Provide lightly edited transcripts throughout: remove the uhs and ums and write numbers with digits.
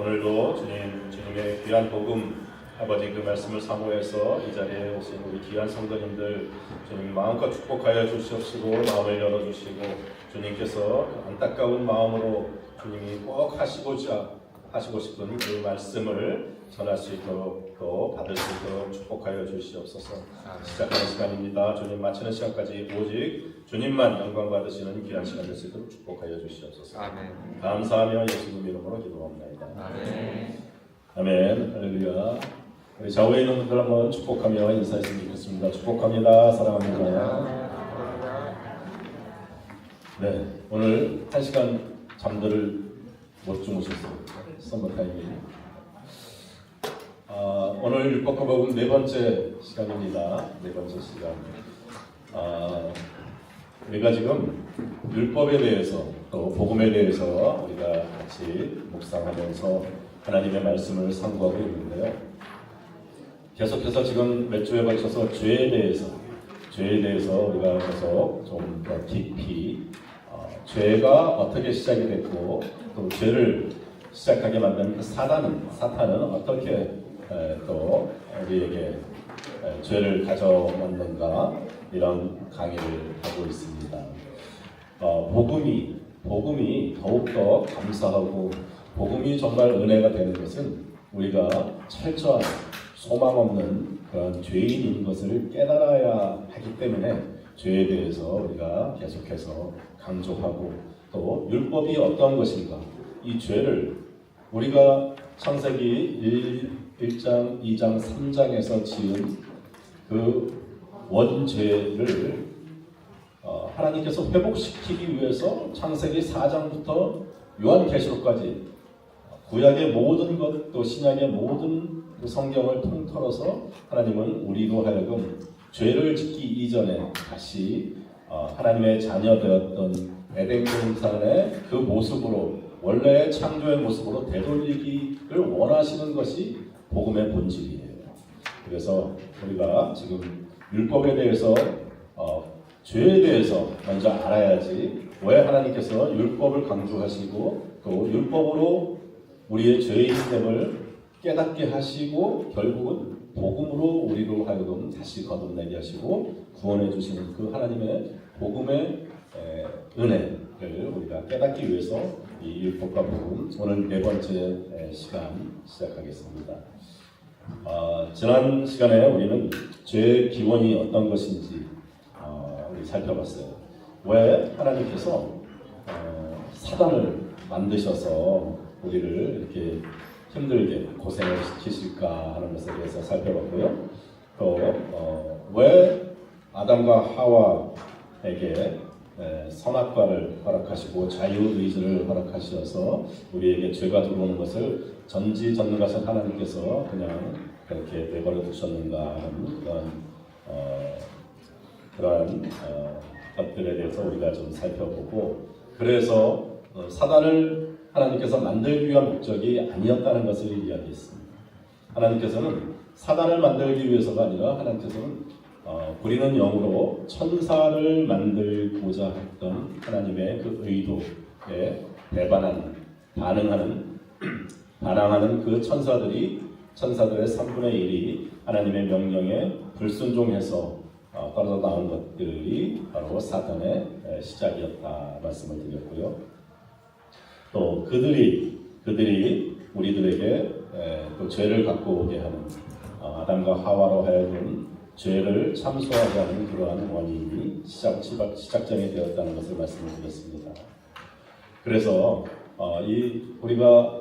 오늘도 주님의 귀한 복음 아버지 그 말씀을 사모해서 이 자리에 오신 우리 귀한 성도님들 주님 마음껏 축복하여 주시옵시고 마음을 열어주시고 주님께서 안타까운 마음으로 주님이 꼭 하시고 싶은 그 말씀을 전할 수 있도록 또 받을 수 있도록 축복하여 주시옵소서. 시작하는 시간입니다. 주님 마치는 시간까지 오직 주님만 영광 받으시는 귀한 시간 될 수 있도록 축복하여 주시옵소서. 아멘. 감사하며 예수님 이름으로 기도합니다. 아멘. 아멘. 할렐루야. 우리 좌우에 있는 분들 한번 축복하며 인사했으면 좋겠습니다. 축복합니다. 사랑합니다. 네, 오늘 1시간 잠들을 못 주무셨어요. 썸머타임이. 오늘 율법과 복음 네 번째 시간입니다. 네 번째 시간. 우리가 지금 율법에 대해서 또 복음에 대해서 우리가 같이 묵상하면서 하나님의 말씀을 상고하고 있는데요. 계속해서 지금 몇 주에 걸쳐서 죄에 대해서 우리가 계속 좀 더 깊이 죄가 어떻게 시작이 됐고 또 죄를 시작하게 만든 그 사탄은 어떻게 또 우리에게 죄를 가져왔는가 이런 강의를 하고 있습니다. 복음이 더욱더 감사하고 복음이 정말 은혜가 되는 것은 우리가 철저한 소망 없는 그런 죄인인 것을 깨달아야 하기 때문에 죄에 대해서 우리가 계속해서 강조하고 또 율법이 어떤 것인가 이 죄를 우리가 창세기 1장, 2장, 3장에서 지은 그 원죄를 하나님께서 회복시키기 위해서 창세기 4장부터 요한계시록까지 구약의 모든 것 또 신약의 모든 그 성경을 통틀어서 하나님은 우리로 하여금 죄를 짓기 이전에 다시 하나님의 자녀되었던 에덴 동산의 그 모습으로 원래의 창조의 모습으로 되돌리기를 원하시는 것이 복음의 본질이에요. 그래서 우리가 지금 율법에 대해서 죄에 대해서 먼저 알아야지 왜 하나님께서 율법을 강조하시고 또 율법으로 우리의 죄인됨을 깨닫게 하시고 결국은 복음으로 우리로 하여금 다시 거듭나게 하시고 구원해 주시는 그 하나님의 복음의 은혜를 우리가 깨닫기 위해서 이 율법과 복음 오늘 네 번째 시간 시작하겠습니다. 지난 시간에 우리는 죄의 기원이 어떤 것인지 우리 살펴봤어요. 왜 하나님께서 사단을 만드셔서 우리를 이렇게 힘들게 고생을 시키실까 하는 것에 대해서 살펴봤고요. 또 왜 아담과 하와에게 선악과를 허락하시고 자유의지를 허락하셔서 우리에게 죄가 들어오는 것을 전지전능하신 하나님께서 그냥 그렇게 내버려 두셨는가 하는 그러한 것들에 대해서 우리가 좀 살펴보고 그래서 사단을 하나님께서 만들기 위한 목적이 아니었다는 것을 이야기했습니다. 하나님께서는 사단을 만들기 위해서가 아니라 하나님께서는 부리는 영으로 천사를 만들고자 했던 하나님의 그 의도에 반항하는 그 천사들의 3분의 1이 하나님의 명령에 불순종해서 떨어져 나온 것들이 바로 사탄의 시작이었다 말씀을 드렸고요. 또 그들이 우리들에게 또 죄를 갖고 오게 하는 아담과 하와로 하여금 죄를 참소하게 하는 그러한 원인이 시작점이 되었다는 것을 말씀을 드렸습니다. 그래서 우리가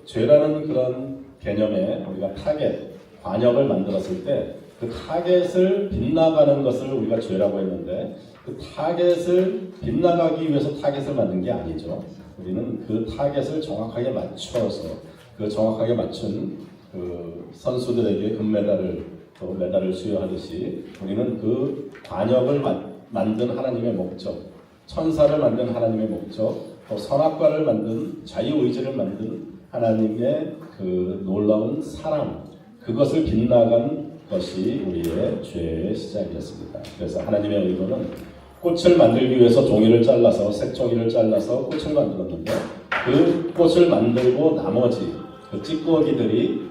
죄라는 그런 개념에 우리가 관역을 만들었을 때 그 타겟을 빗나가는 것을 우리가 죄라고 했는데 그 타겟을 빗나가기 위해서 타겟을 만든 게 아니죠. 우리는 그 타겟을 정확하게 맞춰서 그 정확하게 맞춘 그 선수들에게 금메달을 또 메달을 수여하듯이 우리는 그 관역을 만든 하나님의 목적, 천사를 만든 하나님의 목적, 또 선악과를 만든 자유의지를 만든 하나님의 그 놀라운 사랑, 그것을 빗나간 것이 우리의 죄의 시작이었습니다. 그래서 하나님의 의도는 꽃을 만들기 위해서 종이를 잘라서 색종이를 잘라서 꽃을 만들었는데 그 꽃을 만들고 나머지 그 찌꺼기들이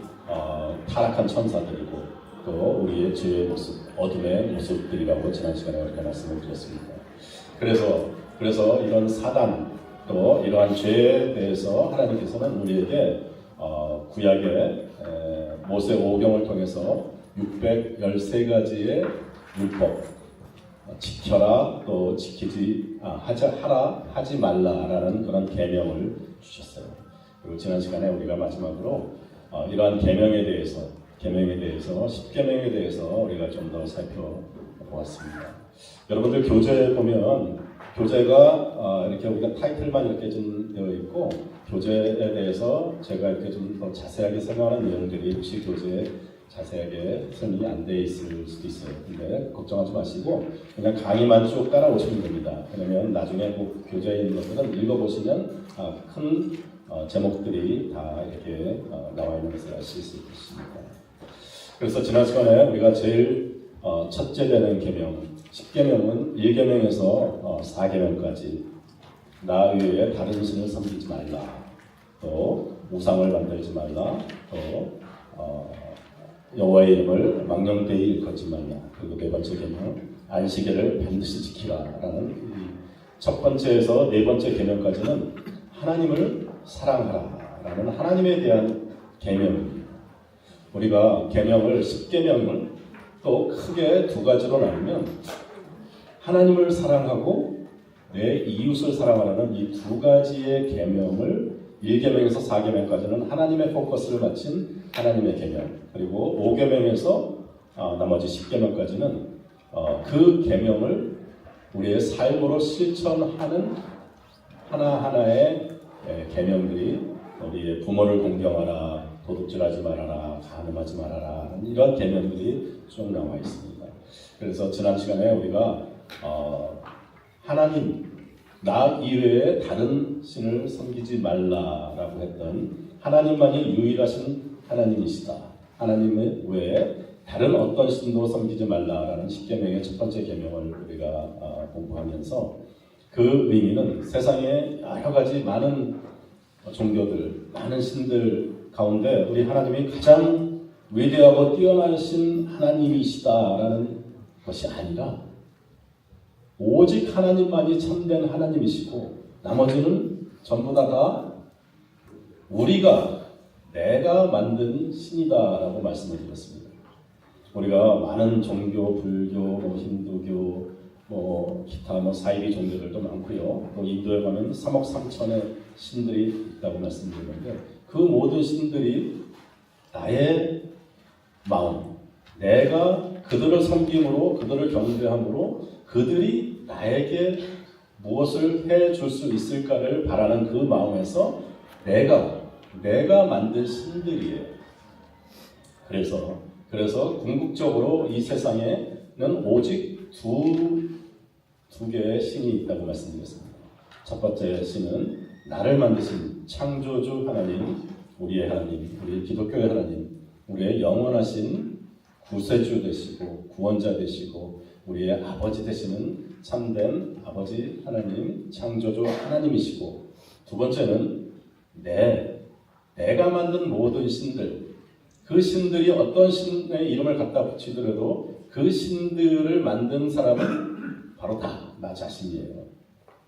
타락한 천사들이고 또 우리의 죄의 모습, 어둠의 모습들이라고 지난 시간에 우리가 말씀을 드렸습니다. 그래서 이런 사단 또 이러한 죄에 대해서 하나님께서는 우리에게 구약의 모세 오경을 통해서 613가지의 율법 지켜라 또 지키지 하라 하지 말라라는 그런 계명을 주셨어요. 그리고 지난 시간에 우리가 마지막으로 이러한 계명에 대해서 10계명에 대해서 우리가 좀 더 살펴보았습니다. 여러분들 교재에 보면 교재가 이렇게 우리가 타이틀만 이렇게 좀 되어 있고 교재에 대해서 제가 이렇게 좀 더 자세하게 설명하는 내용들이 혹시 교재에 자세하게 설명이 안 돼 있을 수도 있어요. 근데 걱정하지 마시고 그냥 강의만 쭉 따라오시면 됩니다. 그러면 나중에 그 교재에 있는 것들은 읽어보시면 큰 제목들이 다 이렇게 나와 있는 것을 아실 수 있습니다. 그래서 지난 시간에 우리가 제일 첫째 되는 계명 10계명은 1계명에서 4계명까지 나 외에 다른 신을 섬기지 말라, 또 우상을 만들지 말라, 또 여호와의 이름을 망령되이 일컫지 말라. 그리고 네 번째 계명 안식일을 반드시 지키라라는 첫 번째에서 네 번째 계명까지는 하나님을 사랑하라라는 하나님에 대한 계명입니다. 우리가 계명을 10계명을 또 크게 두 가지로 나누면 하나님을 사랑하고 내 이웃을 사랑하라는 이 두 가지의 계명을 1계명에서 4계명까지는 하나님의 포커스를 맞춘 하나님의 계명, 그리고 5계명에서 나머지 10계명까지는 그 계명을 우리의 삶으로 실천하는 하나하나의 계명들이 우리의 부모를 공경하라, 도둑질하지 말아라, 간음하지 말아라 이런 계명들이 쭉 나와 있습니다. 그래서 지난 시간에 우리가 하나님 나 이외에 다른 신을 섬기지 말라라고 했던 하나님만이 유일하신 하나님이시다. 하나님 외에 다른 어떤 신도 섬기지 말라라는 10계명의 첫 번째 계명을 우리가 공부하면서 그 의미는 세상에 여러 가지 많은 종교들, 많은 신들 가운데 우리 하나님이 가장 위대하고 뛰어나신 하나님이시다라는 것이 아니라 오직 하나님만이 참된 하나님이시고 나머지는 전부 다 내가 만든 신이다라고 말씀을 드렸습니다. 우리가 많은 종교, 불교, 힌두교, 기타 사이비 종교들도 많고요. 또 인도에 가면 3억 3천의 신들이 있다고 말씀드렸는데 그 모든 신들이 나의 마음, 내가 그들을 섬김으로 그들을 경배함으로 그들이 나에게 무엇을 해줄 수 있을까를 바라는 그 마음에서 내가 만든 신들이에요. 그래서 궁극적으로 이 세상에는 오직 두 개의 신이 있다고 말씀드렸습니다. 첫 번째 신은 나를 만드신 창조주 하나님, 우리의 하나님, 우리 기독교의 하나님, 우리의 영원하신 구세주 되시고 구원자 되시고 우리의 아버지 되시는 참된 아버지 하나님, 창조주 하나님이시고 두 번째는 내가 만든 모든 신들, 그 신들이 어떤 신의 이름을 갖다 붙이더라도 그 신들을 만든 사람은 바로 다 나 자신이에요.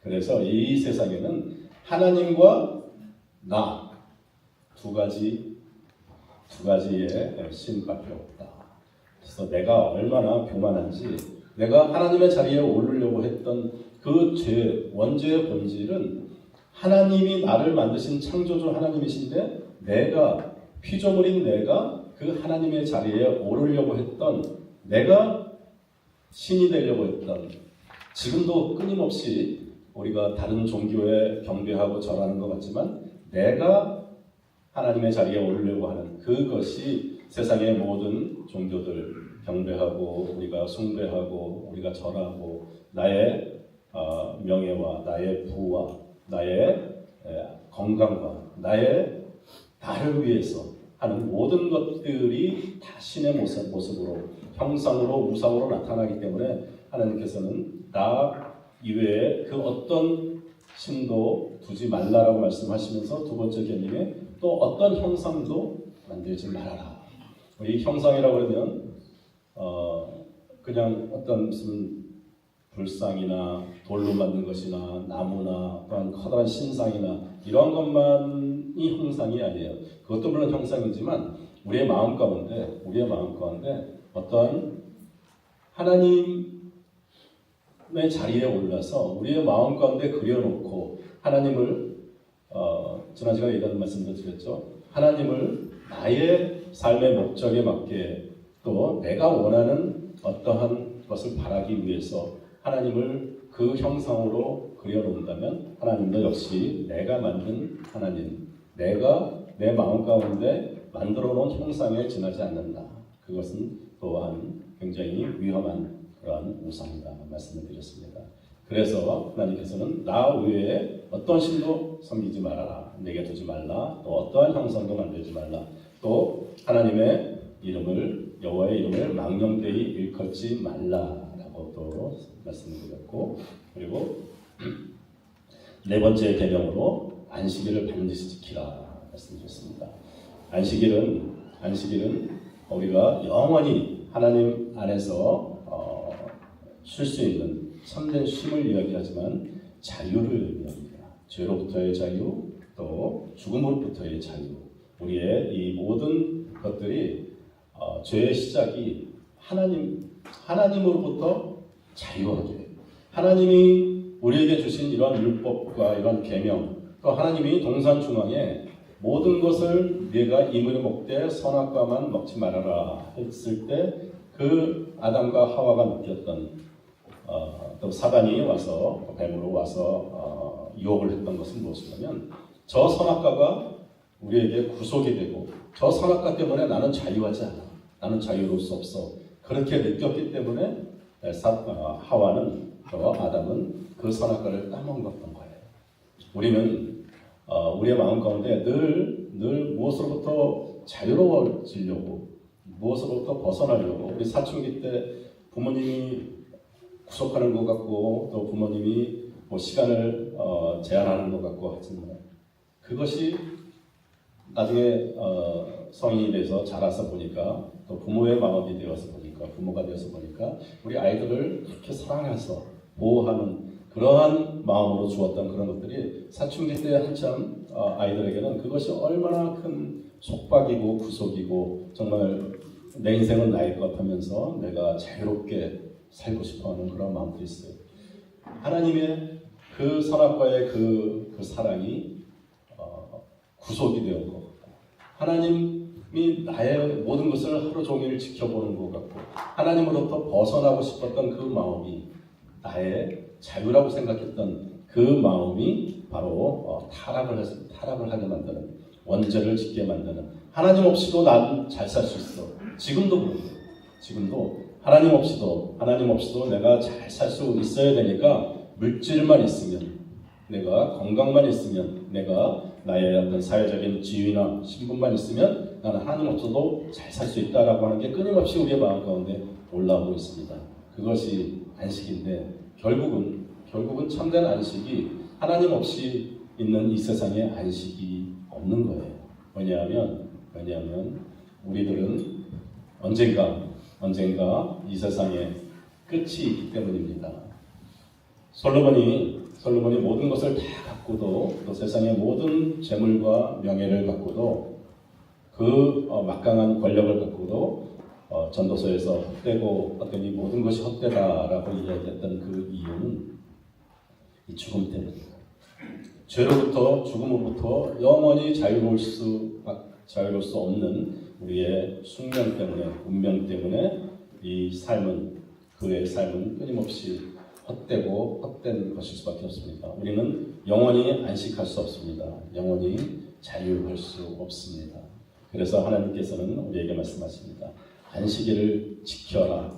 그래서 이 세상에는 하나님과 나 두 가지의 신밖에 없다. 그래서 내가 얼마나 교만한지, 내가 하나님의 자리에 오르려고 했던 그 원죄의 본질은 하나님이 나를 만드신 창조주 하나님이신데 피조물인 내가 그 하나님의 자리에 오르려고 했던, 내가 신이 되려고 했던, 지금도 끊임없이 우리가 다른 종교에 경배하고 절하는 것 같지만 내가 하나님의 자리에 오르려고 하는 그것이 세상의 모든 종교들 경배하고 우리가 숭배하고 우리가 절하고 나의 명예와 나의 부와 나의 건강과 나를 위해서 하는 모든 것들이 다 신의 모습으로 형상으로 우상으로 나타나기 때문에 하나님께서는 나 이외에 그 어떤 신도 두지 말라라고 말씀하시면서 두 번째 개념에 또 어떤 형상도 만들지 말아라. 이 형상이라고 그러면 그냥 어떤 무슨 불상이나 돌로 만든 것이나 나무나 어떤 커다란 신상이나 이러한 것만이 형상이 아니에요. 그것도 물론 형상이지만 우리의 마음 가운데 어떤 하나님의 자리에 올라서 우리의 마음 가운데 그려놓고 하나님을 지난 시간에 이런 말씀도 드렸죠. 하나님을 나의 삶의 목적에 맞게 또 내가 원하는 어떠한 것을 바라기 위해서 하나님을 그 형상으로 그려놓는다면 하나님도 역시 내가 만든 하나님, 내가 내 마음 가운데 만들어 놓은 형상에 지나지 않는다. 그것은 또한 굉장히 위험한 그러한 우상이다 말씀을 드렸습니다. 그래서 하나님께서는 나 외에 어떤 신도 섬기지 말아라. 내게 두지 말라. 또 어떠한 형상도 만들지 말라. 또 하나님의 이름을 여호와의 이름을 망령되이 일컫지 말라라고 또 말씀을 드렸고 그리고 네 번째 계명으로 안식일을 반드시 지키라 말씀드렸습니다. 안식일은 우리가 영원히 하나님 안에서 쉴 수 있는 참된 쉼을 이야기하지만 자유를 의미합니다. 죄로부터의 자유, 또 죽음으로부터의 자유. 우리의 이 모든 것들이 죄의 시작이 하나님으로부터 자유하게. 하나님이 우리에게 주신 이런 율법과 이런 계명, 또 하나님이 동산 중앙에 모든 것을 네가 이물에 먹되 선악과만 먹지 말아라 했을 때 그 아담과 하와가 느꼈던 또 사단이 와서 뱀으로 와서 유혹을 했던 것은 무엇이냐면 저 선악과가 우리에게 구속이 되고 저 선악과 때문에 나는 자유하지 않아. 나는 자유로울 수 없어. 그렇게 느꼈기 때문에 하와는 아담은 그 선악과를 따먹었던 거예요. 우리는 우리의 마음 가운데 늘 무엇으로부터 자유로워지려고 무엇으로부터 벗어나려고 우리 사춘기 때 부모님이 구속하는 것 같고 또 부모님이 시간을 제한하는 것 같고 하지만 그것이 나중에 성인이 돼서 자라서 보니까 또 부모의 마음이 되어서 보니까 부모가 되어서 보니까 우리 아이들을 그렇게 사랑해서 보호하는 그러한 마음으로 주었던 그런 것들이 사춘기 때 한참 아이들에게는 그것이 얼마나 큰 속박이고 구속이고 정말 내 인생은 나의 것 하면서 내가 자유롭게 살고 싶어하는 그런 마음들이 있어요. 하나님의 그 선악과의 그 사랑이 구속이 되었고 하나님이 나의 모든 것을 하루 종일 지켜보는 것 같고 하나님으로부터 벗어나고 싶었던 그 마음이 나의 자유라고 생각했던 그 마음이 바로 타락을 하게 만드는 원죄를 짓게 만드는 하나님 없이도 난 잘 살 수 있어. 지금도 그래요. 지금도 하나님 없이도 내가 잘 살 수 있어야 되니까 물질만 있으면 내가 건강만 있으면 내가 나의 어떤 사회적인 지위나 신분만 있으면 나는 하나님 없어도 잘 살 수 있다라고 하는 게 끊임없이 우리의 마음 가운데 올라오고 있습니다. 그것이 안식인데 결국은 참된 안식이 하나님 없이 있는 이 세상에 안식이 없는 거예요. 왜냐하면 우리들은 언젠가 이 세상에 끝이 있기 때문입니다. 솔로몬이 모든 것을 다 갖고도 또 세상의 모든 재물과 명예를 갖고도 그 막강한 권력을 갖고도 전도서에서 헛되고 헛되니 모든 것이 헛되다라고 이야기했던 그 이유는 이 죽음 때문입니다. 죄로부터 죽음으로부터 영원히 자유로울 수 없는 우리의 숙명 때문에 운명 때문에 이 삶은 그의 삶은 끊임없이 헛되고 헛된 것일 수밖에 없습니다. 우리는 영원히 안식할 수 없습니다. 영원히 자유할 수 없습니다. 그래서 하나님께서는 우리에게 말씀하십니다. 안식일을 지켜라.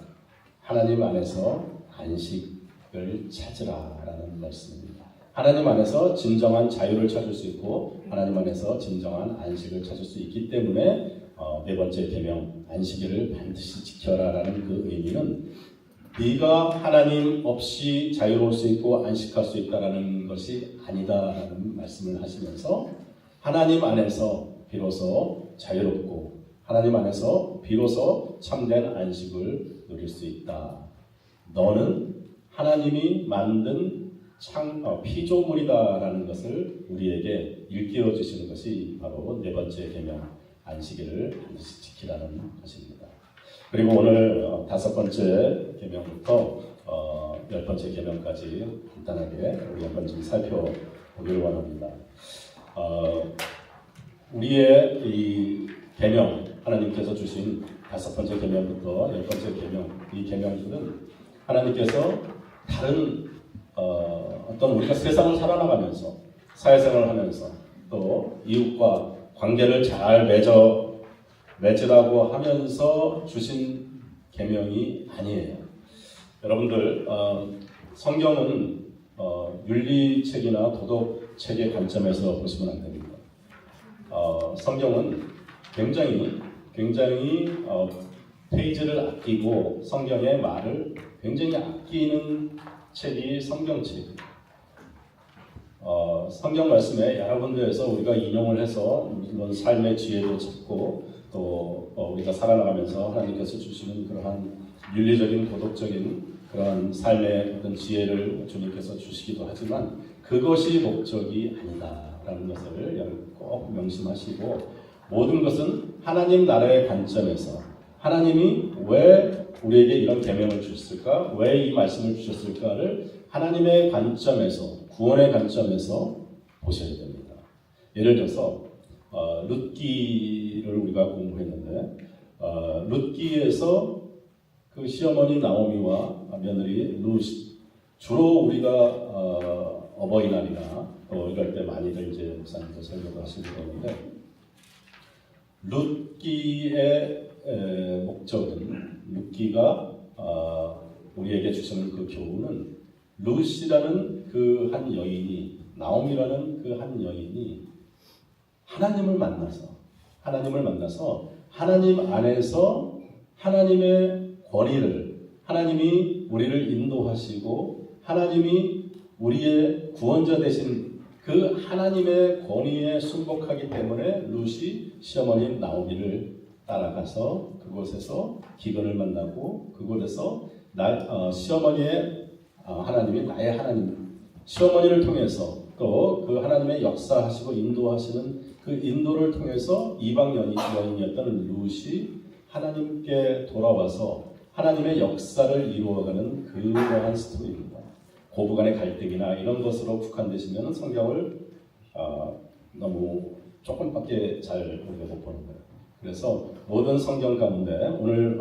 하나님 안에서 안식을 찾으라라는 말씀입니다. 하나님 안에서 진정한 자유를 찾을 수 있고 하나님 안에서 진정한 안식을 찾을 수 있기 때문에 네 번째 계명 안식일을 반드시 지켜라라는 그 의미는 네가 하나님 없이 자유로울 수 있고 안식할 수 있다라는 것이 아니다라는 말씀을 하시면서 하나님 안에서 비로소 자유롭고 하나님 안에서 비로소 참된 안식을 누릴 수 있다. 너는 하나님이 만든 피조물이다라는 것을 우리에게 일깨워 주시는 것이 바로 네 번째 계명 안식일을 반드시 지키라는 것입니다. 그리고 오늘 다섯 번째 계명부터 열 번째 계명까지 간단하게 우리 한번 좀 살펴보기를 원합니다. 우리의 이 계명 하나님께서 주신 다섯 번째 계명부터 열 번째 계명 이 계명들은 하나님께서 다른 어떤 우리가 세상을 살아나가면서 사회생활을 하면서 또 이웃과 관계를 잘 맺으라고 하면서 주신 계명이 아니에요. 여러분들 성경은 윤리책이나 도덕책의 관점에서 보시면 안 됩니다. 성경은 굉장히 페이지를 아끼고 성경의 말을 굉장히 아끼는 책이 성경책이에요. 성경 말씀에 여러 군데에서 우리가 인용을 해서 물론 삶의 지혜도 찾고 또 우리가 살아나가면서 하나님께서 주시는 그러한 윤리적인 도덕적인 그러한 삶의 어떤 지혜를 주님께서 주시기도 하지만 그것이 목적이 아니다라는 것을 여러분 꼭 명심하시고 모든 것은 하나님 나라의 관점에서 하나님이 왜 우리에게 이런 계명을 주셨을까? 왜 이 말씀을 주셨을까를 하나님의 관점에서 구원의 관점에서 보셔야 됩니다. 예를 들어서 룻기를 우리가 공부했는데 룻기에서 그 시어머니 나오미와 며느리 룻 주로 우리가 어버이날이나 또 이럴 때 많이들 이제 목사님도 설교도 하시고 그러는데 룻기의 목적은 룻기가 우리에게 주시는 그 교훈은 룻이라는 그 한 여인이 나오미라는 그 한 여인이 하나님을 만나서 하나님 안에서 하나님의 권위를 하나님이 우리를 인도하시고 하나님이 우리의 구원자 되신 그 하나님의 권위에 순복하기 때문에 룻이 시어머니 나오미를 따라가서 그곳에서 기근을 만나고 그곳에서 시어머니의 하나님이 나의 하나님 시어머니를 통해서 또 그 하나님의 역사하시고 인도하시는 그 인도를 통해서 이방 여인이었던 룻이 하나님께 돌아와서 하나님의 역사를 이루어가는 그러한 스토리입니다. 고부간의 갈등이나 이런 것으로 국한되시면 성경을 너무 조금밖에 잘 우리가 못 보는 거예요. 그래서 모든 성경 가운데 오늘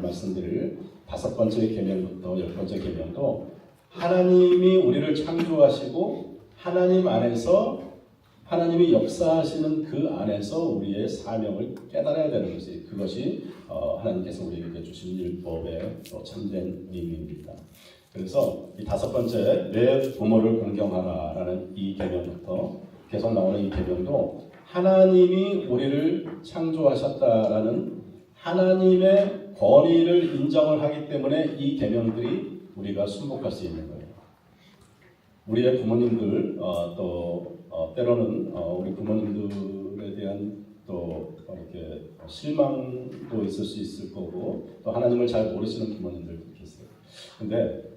말씀드릴 다섯 번째 계명부터 열 번째 계명도 하나님이 우리를 창조하시고 하나님 안에서 하나님이 역사하시는 그 안에서 우리의 사명을 깨달아야 되는 것이 그것이 하나님께서 우리에게 주신 율법의 참된 의미입니다. 그래서 이 다섯 번째 내 부모를 공경하라라는 이 계명부터 계속 나오는 이 계명도 하나님이 우리를 창조하셨다라는 하나님의 권위를 인정을 하기 때문에 이 계명들이 우리가 순복할 수 있는 거예요. 우리의 부모님들 때로는 우리 부모님들에 대한 또 이렇게 실망도 있을 수 있을 거고 또 하나님을 잘 모르시는 부모님들도 있겠어요. 근데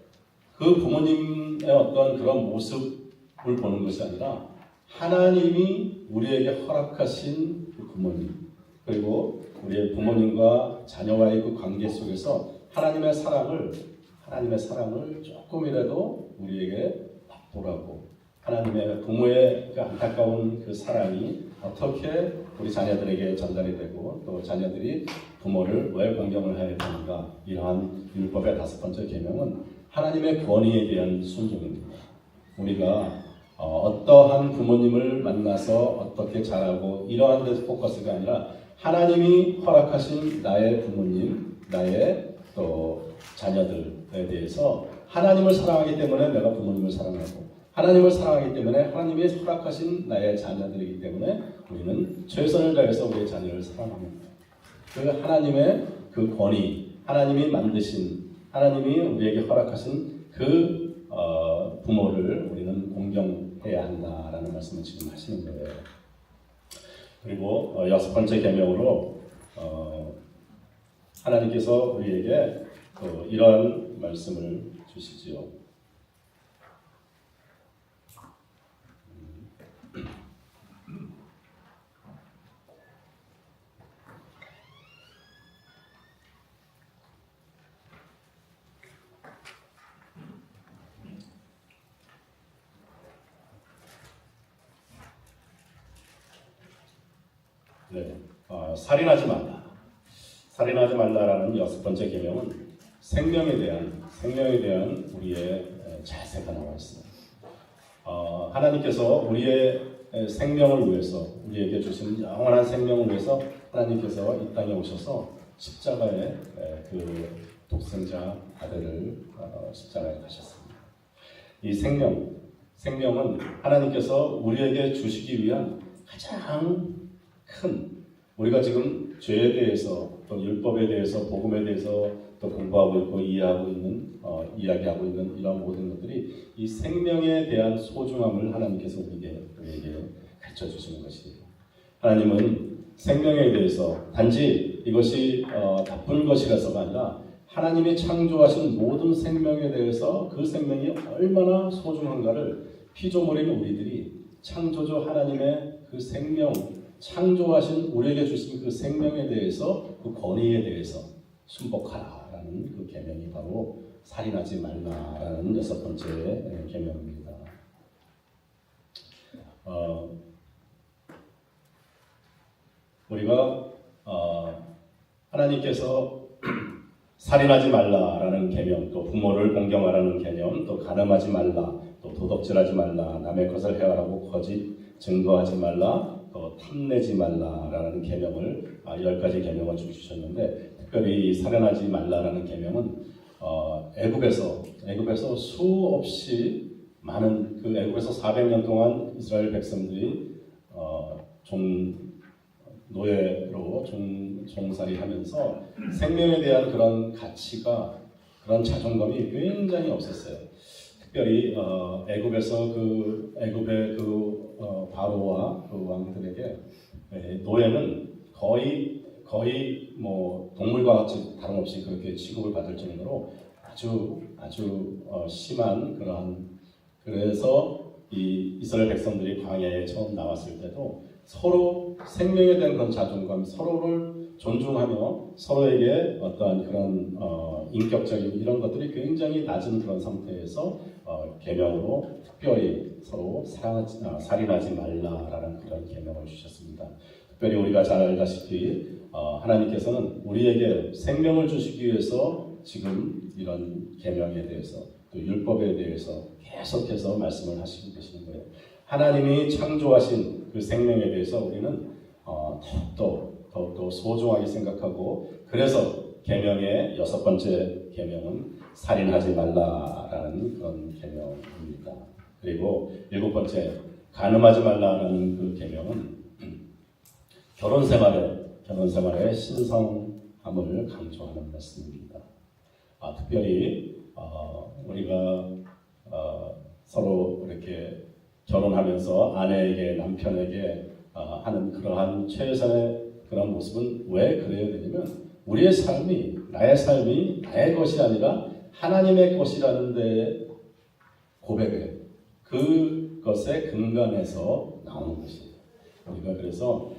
그 부모님의 어떤 그런 모습을 보는 것이 아니라 하나님이 우리에게 허락하신 그 부모님 그리고 우리의 부모님과 자녀와의 그 관계 속에서 하나님의 사랑을 조금이라도 우리에게 맛보라고 하나님의 부모의 그 안타까운 그 사랑이 어떻게 우리 자녀들에게 전달이 되고 또 자녀들이 부모를 왜 공경을 해야 되는가 이러한 율법의 다섯 번째 계명은 하나님의 권위에 대한 순종입니다. 우리가 어떠한 부모님을 만나서 어떻게 자라고 이러한 데서 포커스가 아니라 하나님이 허락하신 나의 부모님, 나의 또 자녀들에 대해서 하나님을 사랑하기 때문에 내가 부모님을 사랑하고 하나님을 사랑하기 때문에 하나님이 허락하신 나의 자녀들이기 때문에 우리는 최선을 다해서 우리의 자녀를 사랑합니다. 그 하나님의 그 권위, 하나님이 만드신 하나님이 우리에게 허락하신 그 부모를 우리는 공경해야 한다라는 말씀을 지금 하시는 거예요. 그리고 여섯 번째 계명으로 하나님께서 우리에게 이러한 말씀을 주시지요. 네, 살인하지 말라. 살인하지 말라라는 여섯 번째 계명은 생명에 대한 우리의 자세가 나와 있어요. 하나님께서 우리의 생명을 위해서, 우리에게 주신 영원한 생명을 위해서 하나님께서 이 땅에 오셔서 십자가에 그 독생자 아들을 십자가에 가셨습니다. 이 생명은 하나님께서 우리에게 주시기 위한 가장 큰, 우리가 지금 죄에 대해서 또 율법에 대해서 복음에 대해서 또 공부하고 있고 이야기하고 있는 이런 모든 것들이 이 생명에 대한 소중함을 하나님께서 우리에게 가르쳐 주시는 것이에요. 하나님은 생명에 대해서 단지 이것이 나쁜 것이라서가 아니라 하나님이 창조하신 모든 생명에 대해서 그 생명이 얼마나 소중한가를 피조물인 우리들이 창조주 하나님의 그 생명, 창조하신 우리에게 주신 그 생명에 대해서, 그 권위에 대해서 순복하라라는 그 계명이 바로 살인하지 말라라는 여섯 번째 계명입니다. 우리가 하나님께서 살인하지 말라라는 계명, 또 부모를 공경하라는 개념, 또 간음하지 말라, 또 도덕질하지 말라, 남의 것을 해하라고 거짓 증거하지 말라, 또 탐내지 말라라는 계명을 10가지 계명을 주셨는데, 특별히 살인하지 말라라는 계명은 애굽에서 수없이 많은 그 애굽에서 400년 동안 이스라엘 백성들이 노예로 종살이하면서 생명에 대한 그런 가치가, 그런 자존감이 굉장히 없었어요. 특별히 애굽의 바로와 그 왕들에게 노예는 거의 뭐 동물과 같이 다름없이 그렇게 취급을 받을 정도로 아주 심한 그래서 이 이스라엘 백성들이 광야에 처음 나왔을 때도 서로 생명에 대한 그런 자존감, 서로를 존중하며 서로에게 어떠한 그런 인격적인 이런 것들이 굉장히 낮은 그런 상태에서 계명으로 특별히 서로 살인하지 말라라는 그런 계명을 주셨습니다. 특별히 우리가 잘 알다시피 하나님께서는 우리에게 생명을 주시기 위해서 지금 이런 계명에 대해서 또 율법에 대해서 계속해서 말씀을 하시고 계시는 거예요. 하나님이 창조하신 그 생명에 대해서 우리는 더욱더 소중하게 생각하고, 그래서 계명의 여섯 번째 계명은 살인하지 말라라는 그런 계명입니다. 그리고 일곱 번째 간음하지 말라라는 그 계명은 결혼 생활의 신성함을 강조하는 말씀입니다. 특별히 우리가 서로 이렇게 결혼하면서 아내에게, 남편에게 하는 그러한 최선의 그런 모습은 왜 그래야 되냐면, 우리의 삶이, 나의 삶이 나의 것이 아니라 하나님의 것이라는 데 고백을, 그것의 근간에서 나오는 것이에요. 우리가 그래서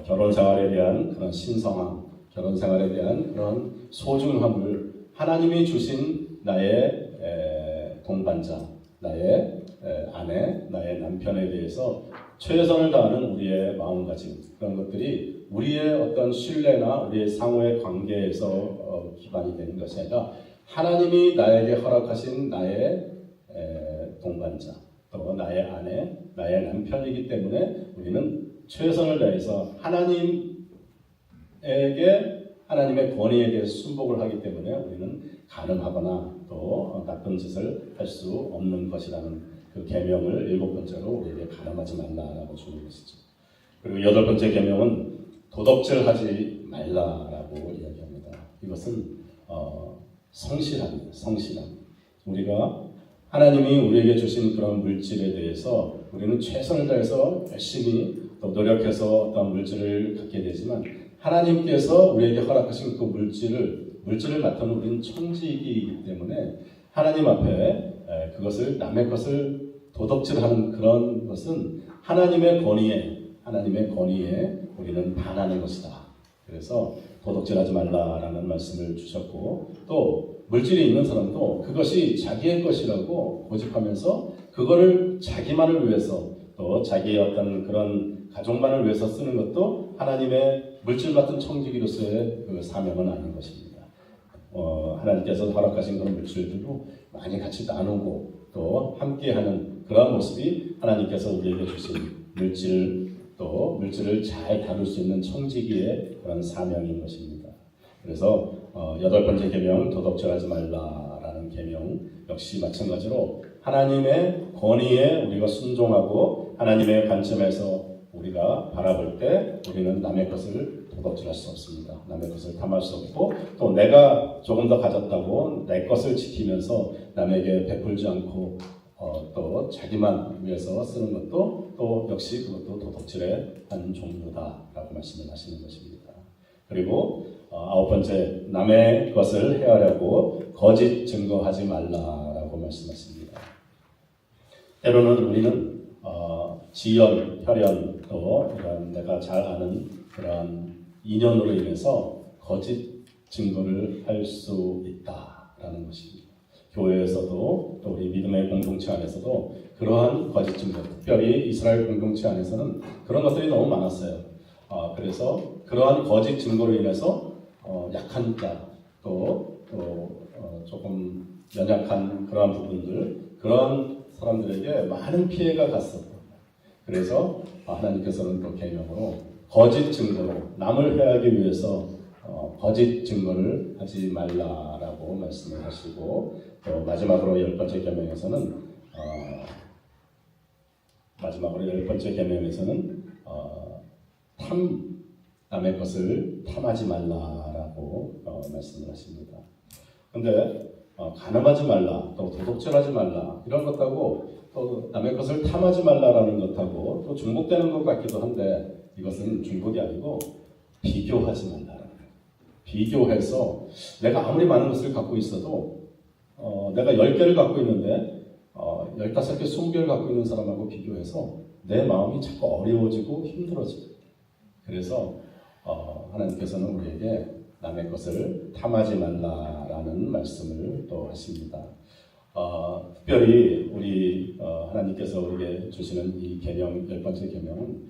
결혼 생활에 대한 그런 신성함, 결혼 생활에 대한 그런 소중함을 하나님이 주신 나의 동반자, 나의 아내, 나의 남편에 대해서 최선을 다하는 우리의 마음가짐, 그런 것들이 우리의 어떤 신뢰나 우리의 상호의 관계에서 기반이 되는 것이 아니라 하나님이 나에게 허락하신 나의 동반자, 또 나의 아내, 나의 남편이기 때문에 우리는 최선을 다해서 하나님의 권위에게 순복을 하기 때문에 우리는 간음하거나 또 나쁜 짓을 할 수 없는 것이라는 그 계명을 일곱 번째로 우리에게 간음하지 말라라고 주는 것이죠. 그리고 여덟 번째 계명은 도덕질하지 말라라고 이야기합니다. 이것은 성실함. 우리가 하나님이 우리에게 주신 그런 물질에 대해서 우리는 최선을 다해서 열심히 또 노력해서 어떤 물질을 갖게 되지만 하나님께서 우리에게 허락하신 그 물질을 맡은 우리는 청지기이기 때문에 하나님 앞에 그것을 남의 것을 도덕질하는 그런 것은 하나님의 권위에 우리는 반하는 것이다. 그래서 도덕질하지 말라라는 말씀을 주셨고 또 물질이 있는 사람도 그것이 자기의 것이라고 고집하면서 그거를 자기만을 위해서 또 자기의 어떤 그런 가족만을 위해서 쓰는 것도 하나님의 물질 같은 청지기로서의 그 사명은 아닌 것입니다. 하나님께서 허락하신 그런 물질들도 많이 같이 나누고 또 함께하는 그런 모습이 하나님께서 우리에게 주신 물질을 잘 다룰 수 있는 청지기의 그런 사명인 것입니다. 그래서 8번째 계명 도덕질하지 말라라는 계명 역시 마찬가지로 하나님의 권위에 우리가 순종하고 하나님의 관점에서 우리가 바라볼 때 우리는 남의 것을 도덕질할 수 없습니다. 남의 것을 탐할 수 없고 또 내가 조금 더 가졌다고 내 것을 지키면서 남에게 베풀지 않고 또 자기만 위해서 쓰는 것도 또 역시 그것도 도덕질의 한 종류다라고 말씀을 하시는 것입니다. 그리고 9번째 남의 것을 해하려고 거짓 증거하지 말라라고 말씀하십니다. 때로는 우리는 지연, 혈연 또 이런 내가 잘 아는 그런 인연으로 인해서 거짓 증거를 할 수 있다라는 것입니다. 교회에서도 또 우리 믿음의 공동체 안에서도 그러한 거짓 증거, 특별히 이스라엘 공동체 안에서는 그런 것들이 너무 많았어요. 그래서 그러한 거짓 증거로 인해서 약한 자, 또 조금 연약한 그러한 부분들, 그런 사람들에게 많은 피해가 갔었고, 그래서 하나님께서는 또 계명으로 거짓 증거로 남을 해하기 위해서 거짓 증거를 하지 말라라고 말씀을 하시고 또 마지막으로 10번째 계명에서는 남의 것을 탐하지 말라라고 말씀을 하십니다. 근데 간음하지 말라, 또 도둑질하지 말라 이런 것하고 또 남의 것을 탐하지 말라라는 것하고 또 중복되는 것 같기도 한데 이것은 중복이 아니고 비교하지 말라라는 거예요. 비교해서 내가 아무리 많은 것을 갖고 있어도 내가 10개를 갖고 있는데 15개, 20개를 갖고 있는 사람하고 비교해서 내 마음이 자꾸 어려워지고 힘들어지고 그래서 하나님께서는 우리에게 남의 것을 탐하지 말라라는 말씀을 또 하십니다. 특별히 우리 하나님께서 우리에게 주시는 이 계명 10번째 계명은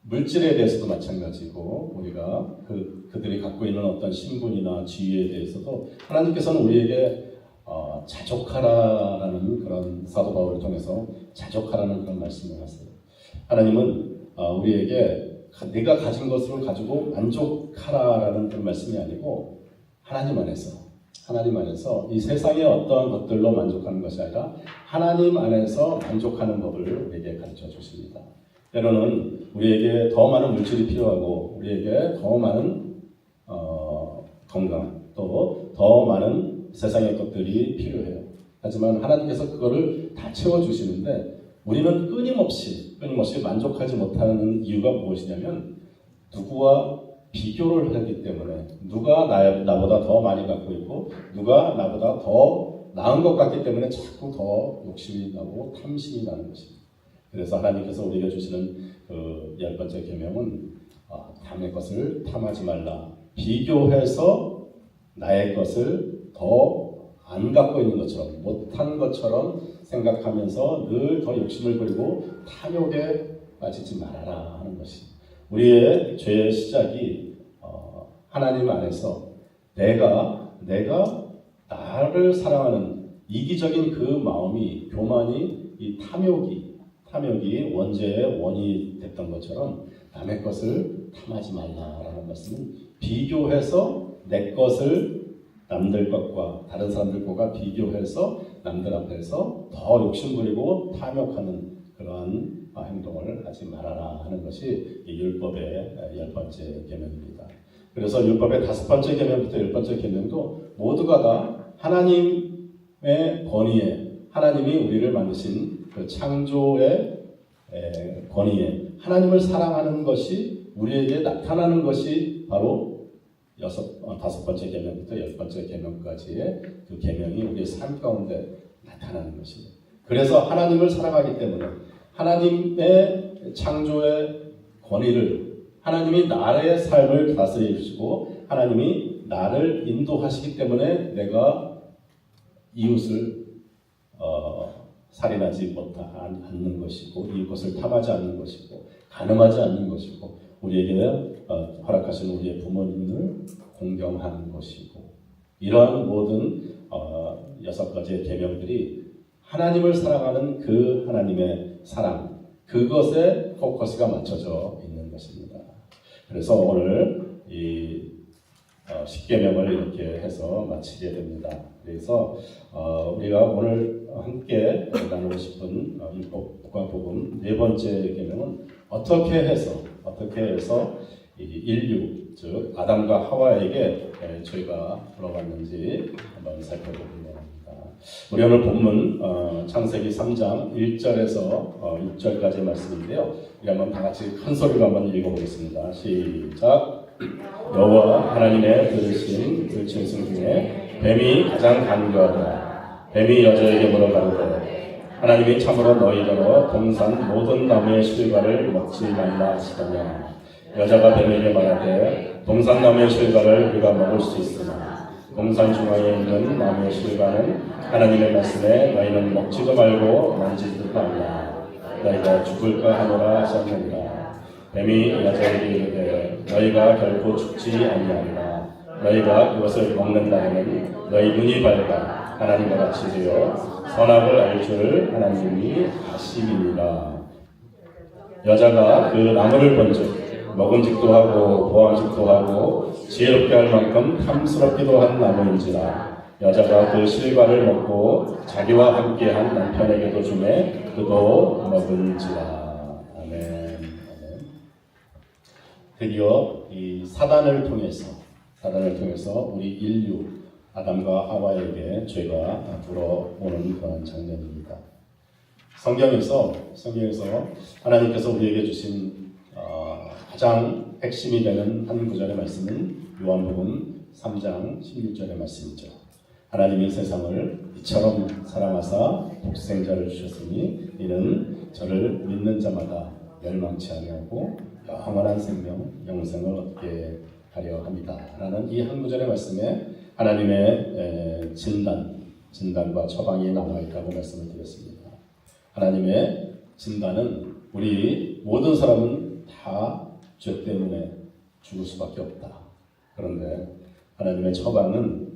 물질에 대해서도 마찬가지고 우리가 그들이 갖고 있는 어떤 신분이나 지위에 대해서도 하나님께서는 우리에게 자족하라라는 그런 사도 바울을 통해서 자족하라는 그런 말씀을 하세요. 하나님은 우리에게 네가 가진 것을 가지고 만족하라라는 그런 말씀이 아니고 하나님 안에서 이 세상의 어떠한 것들로 만족하는 것이 아니라 하나님 안에서 만족하는 법을 우리에게 가르쳐 주십니다. 때로는 우리에게 더 많은 물질이 필요하고 우리에게 더 많은 건강 또 더 많은 세상의 것들이 필요해요. 하지만 하나님께서 그거를 다 채워주시는데 우리는 끊임없이 만족하지 못하는 이유가 무엇이냐면 누구와 비교를 하기 때문에 누가 나보다 더 많이 갖고 있고 누가 나보다 더 나은 것 같기 때문에 자꾸 더 욕심이 나고 탐심이 나는 것입니다. 그래서 하나님께서 우리에게 주시는 그 10번째 계명은 남의 것을 탐하지 말라. 비교해서 나의 것을 더 안 갖고 있는 것처럼 못한 것처럼 생각하면서 늘 더 욕심을 부리고 탐욕에 빠지지 말아라 하는 것이 우리의 죄의 시작이 하나님 안에서 내가 나를 사랑하는 이기적인 그 마음이 교만이 이 탐욕이 원죄의 원인이 됐던 것처럼 남의 것을 탐하지 말라라는 말씀은 비교해서 내 것을 남들 것과 다른 사람들 것과 비교해서 남들 앞에서 더 욕심부리고 탐욕하는 그러한 행동을 하지 말아라 하는 것이 이 율법의 10번째 계명입니다. 그래서 율법의 5번째 계명부터 10번째 계명도 모두가 다 하나님의 권위에, 하나님이 우리를 만드신 그 창조의 권위에 하나님을 사랑하는 것이 우리에게 나타나는 것이 바로 5번째 계명부터 10번째 계명까지의 그 계명이 우리의 삶 가운데 나타나는 것입니다. 그래서 하나님을 사랑하기 때문에 하나님의 창조의 권위를, 하나님이 나의 삶을 다스려 주시고 하나님이 나를 인도하시기 때문에 내가 이웃을 살인하지 않는 것이고, 이웃을 탐하지 않는 것이고, 간음하지 않는 것이고, 우리에게 허락하신 우리의 부모님을 공경하는 것이고, 이러한 모든 6가지의 계명들이 하나님을 사랑하는 그 하나님의 사랑, 그것에 포커스가 맞춰져 있는 것입니다. 그래서 오늘 이 10계명을 이렇게 해서 마치게 됩니다. 그래서 우리가 오늘 함께 나누고 싶은 율법과 복음 4번째 계명은 어떻게 해서 이 인류, 즉 아담과 하와에게 죄가 들어갔는지 한번 살펴보기로 합니다. 우리 오늘 본문 창세기 3장 1절에서 6절까지 말씀인데요. 우리 한번 다 같이 큰 소리로 한번 읽어보겠습니다. 시작. 여호와 하나님의 들으신 들짐승 중에 뱀이 가장 간교하더라. 뱀이 여자에게 물어가로되 하나님이 참으로 너희더러 동산 모든 나무의 실과를 먹지 말라 하시더냐. 여자가 뱀에게 말하되 동산 나무의 실과를 우리가 먹을 수 있으나 동산 중앙에 있는 나무의 실과는 하나님의 말씀에 너희는 먹지도 말고 만지지도 말라. 너희가 죽을까 하노라 하셨느니라. 뱀이 여자에게 이르되 너희가 결코 죽지 아니하리라. 너희가 그것을 먹는 날에는 너희 눈이 밝아 하나님과 같이 되어 선악을 알 줄 하나님이 아심이니라. 여자가 그 나무를 본즉 먹음직도 하고 보암직도 하고 지혜롭게 할 만큼 탐스럽기도 한 나무인지라. 여자가 그 실과를 먹고 자기와 함께한 남편에게도 주매 그도 먹은지라. 아멘. 드디어 이 사단을 통해서 우리 인류 아담과 하와에게 죄가 들어오는 그런 장면입니다. 성경에서 하나님께서 우리에게 주신 가장 핵심이 되는 한 구절의 말씀은 요한복음 3장 16절의 말씀이죠. 하나님이 세상을 이처럼 사랑하사 독생자를 주셨으니 이는 저를 믿는 자마다 멸망치 아니하고 영원한 생명, 영생을 얻게 하려 합니다. 라는 이 한 구절의 말씀에 하나님의 진단과 처방이 나와 있다고 말씀을 드렸습니다. 하나님의 진단은 우리 모든 사람은 다 죄 때문에 죽을 수밖에 없다. 그런데 하나님의 처방은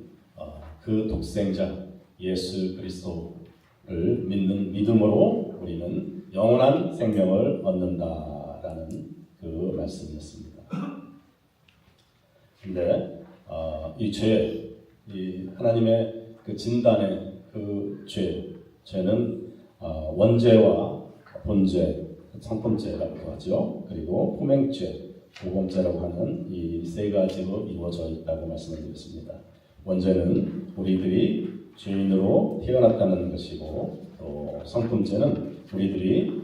그 독생자 예수 그리스도를 믿는 믿음으로 우리는 영원한 생명을 얻는다라는 그 말씀이었습니다. 근데 이 죄, 이 하나님의 그 진단의 그 죄는 원죄와 본죄, 성품죄라고 하죠. 그리고 포맹죄, 모범죄라고 하는 이 세 가지로 이루어져 있다고 말씀을 드렸습니다. 원죄는 우리들이 죄인으로 태어났다는 것이고, 또 성품죄는 우리들이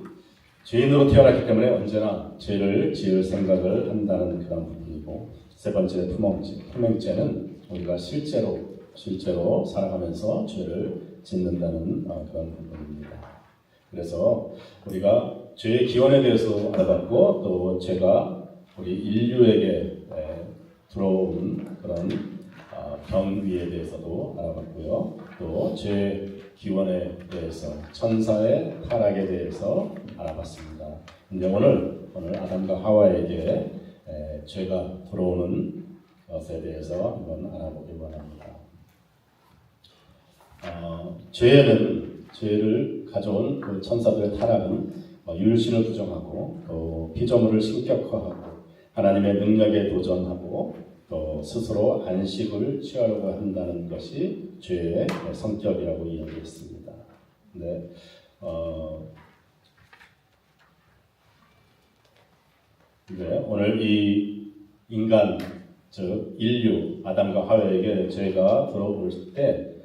죄인으로 태어났기 때문에 언제나 죄를 지을 생각을 한다는 그런 부분이고, 세 번째 포맹죄는 우리가 실제로 살아가면서 죄를 짓는다는 그런 부분입니다. 그래서 우리가 죄의 기원에 대해서 알아봤고, 또 죄가 우리 인류에게 들어온 그런 경위에 대해서도 알아봤고요. 또 죄 기원에 대해서, 천사의 타락에 대해서 알아봤습니다. 근데 오늘 아담과 하와에게 죄가 들어오는 것에 대해서 한번 알아보기 원합니다. 죄를 가져온 그 천사들의 타락은 율신을 부정하고 또 피조물을 신격화하고 하나님의 능력에 도전하고 또 스스로 안식을 취하려고 한다는 것이 죄의 성격이라고 이야기했습니다. 근데 오늘 이 인간 즉 인류 아담과 하와에게 죄가 들어올 때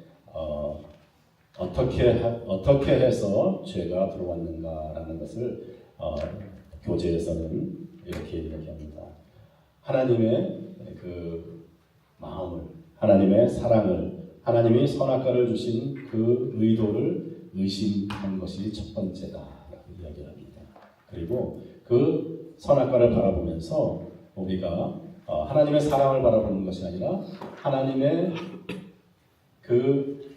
어떻게 해서 죄가 들어왔는가라는 것을 교재에서는 이렇게 이야기합니다. 하나님의 그 마음을, 하나님의 사랑을, 하나님이 선악과를 주신 그 의도를 의심한 것이 첫 번째다라고 이야기합니다. 그리고 그 선악과를 바라보면서 우리가 하나님의 사랑을 바라보는 것이 아니라 하나님의 그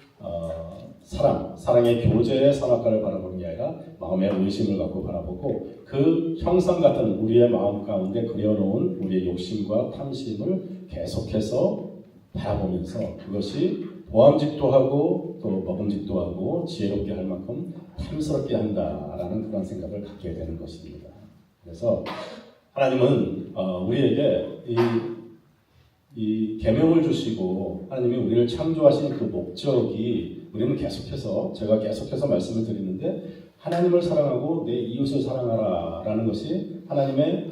사랑의 교제의 선악과를 바라보는 게 아니라 마음의 의심을 갖고 바라보고 그 형상 같은 우리의 마음 가운데 그려놓은 우리의 욕심과 탐심을 계속해서 바라보면서 그것이 보암직도 하고 또 먹음직도 하고 지혜롭게 할 만큼 탐스럽게 한다라는 그런 생각을 갖게 되는 것입니다. 그래서 하나님은 우리에게 이 계명을 주시고 하나님이 우리를 창조하신 그 목적이 우리는 제가 계속해서 말씀을 드리는데 하나님을 사랑하고 내 이웃을 사랑하라라는 것이 하나님의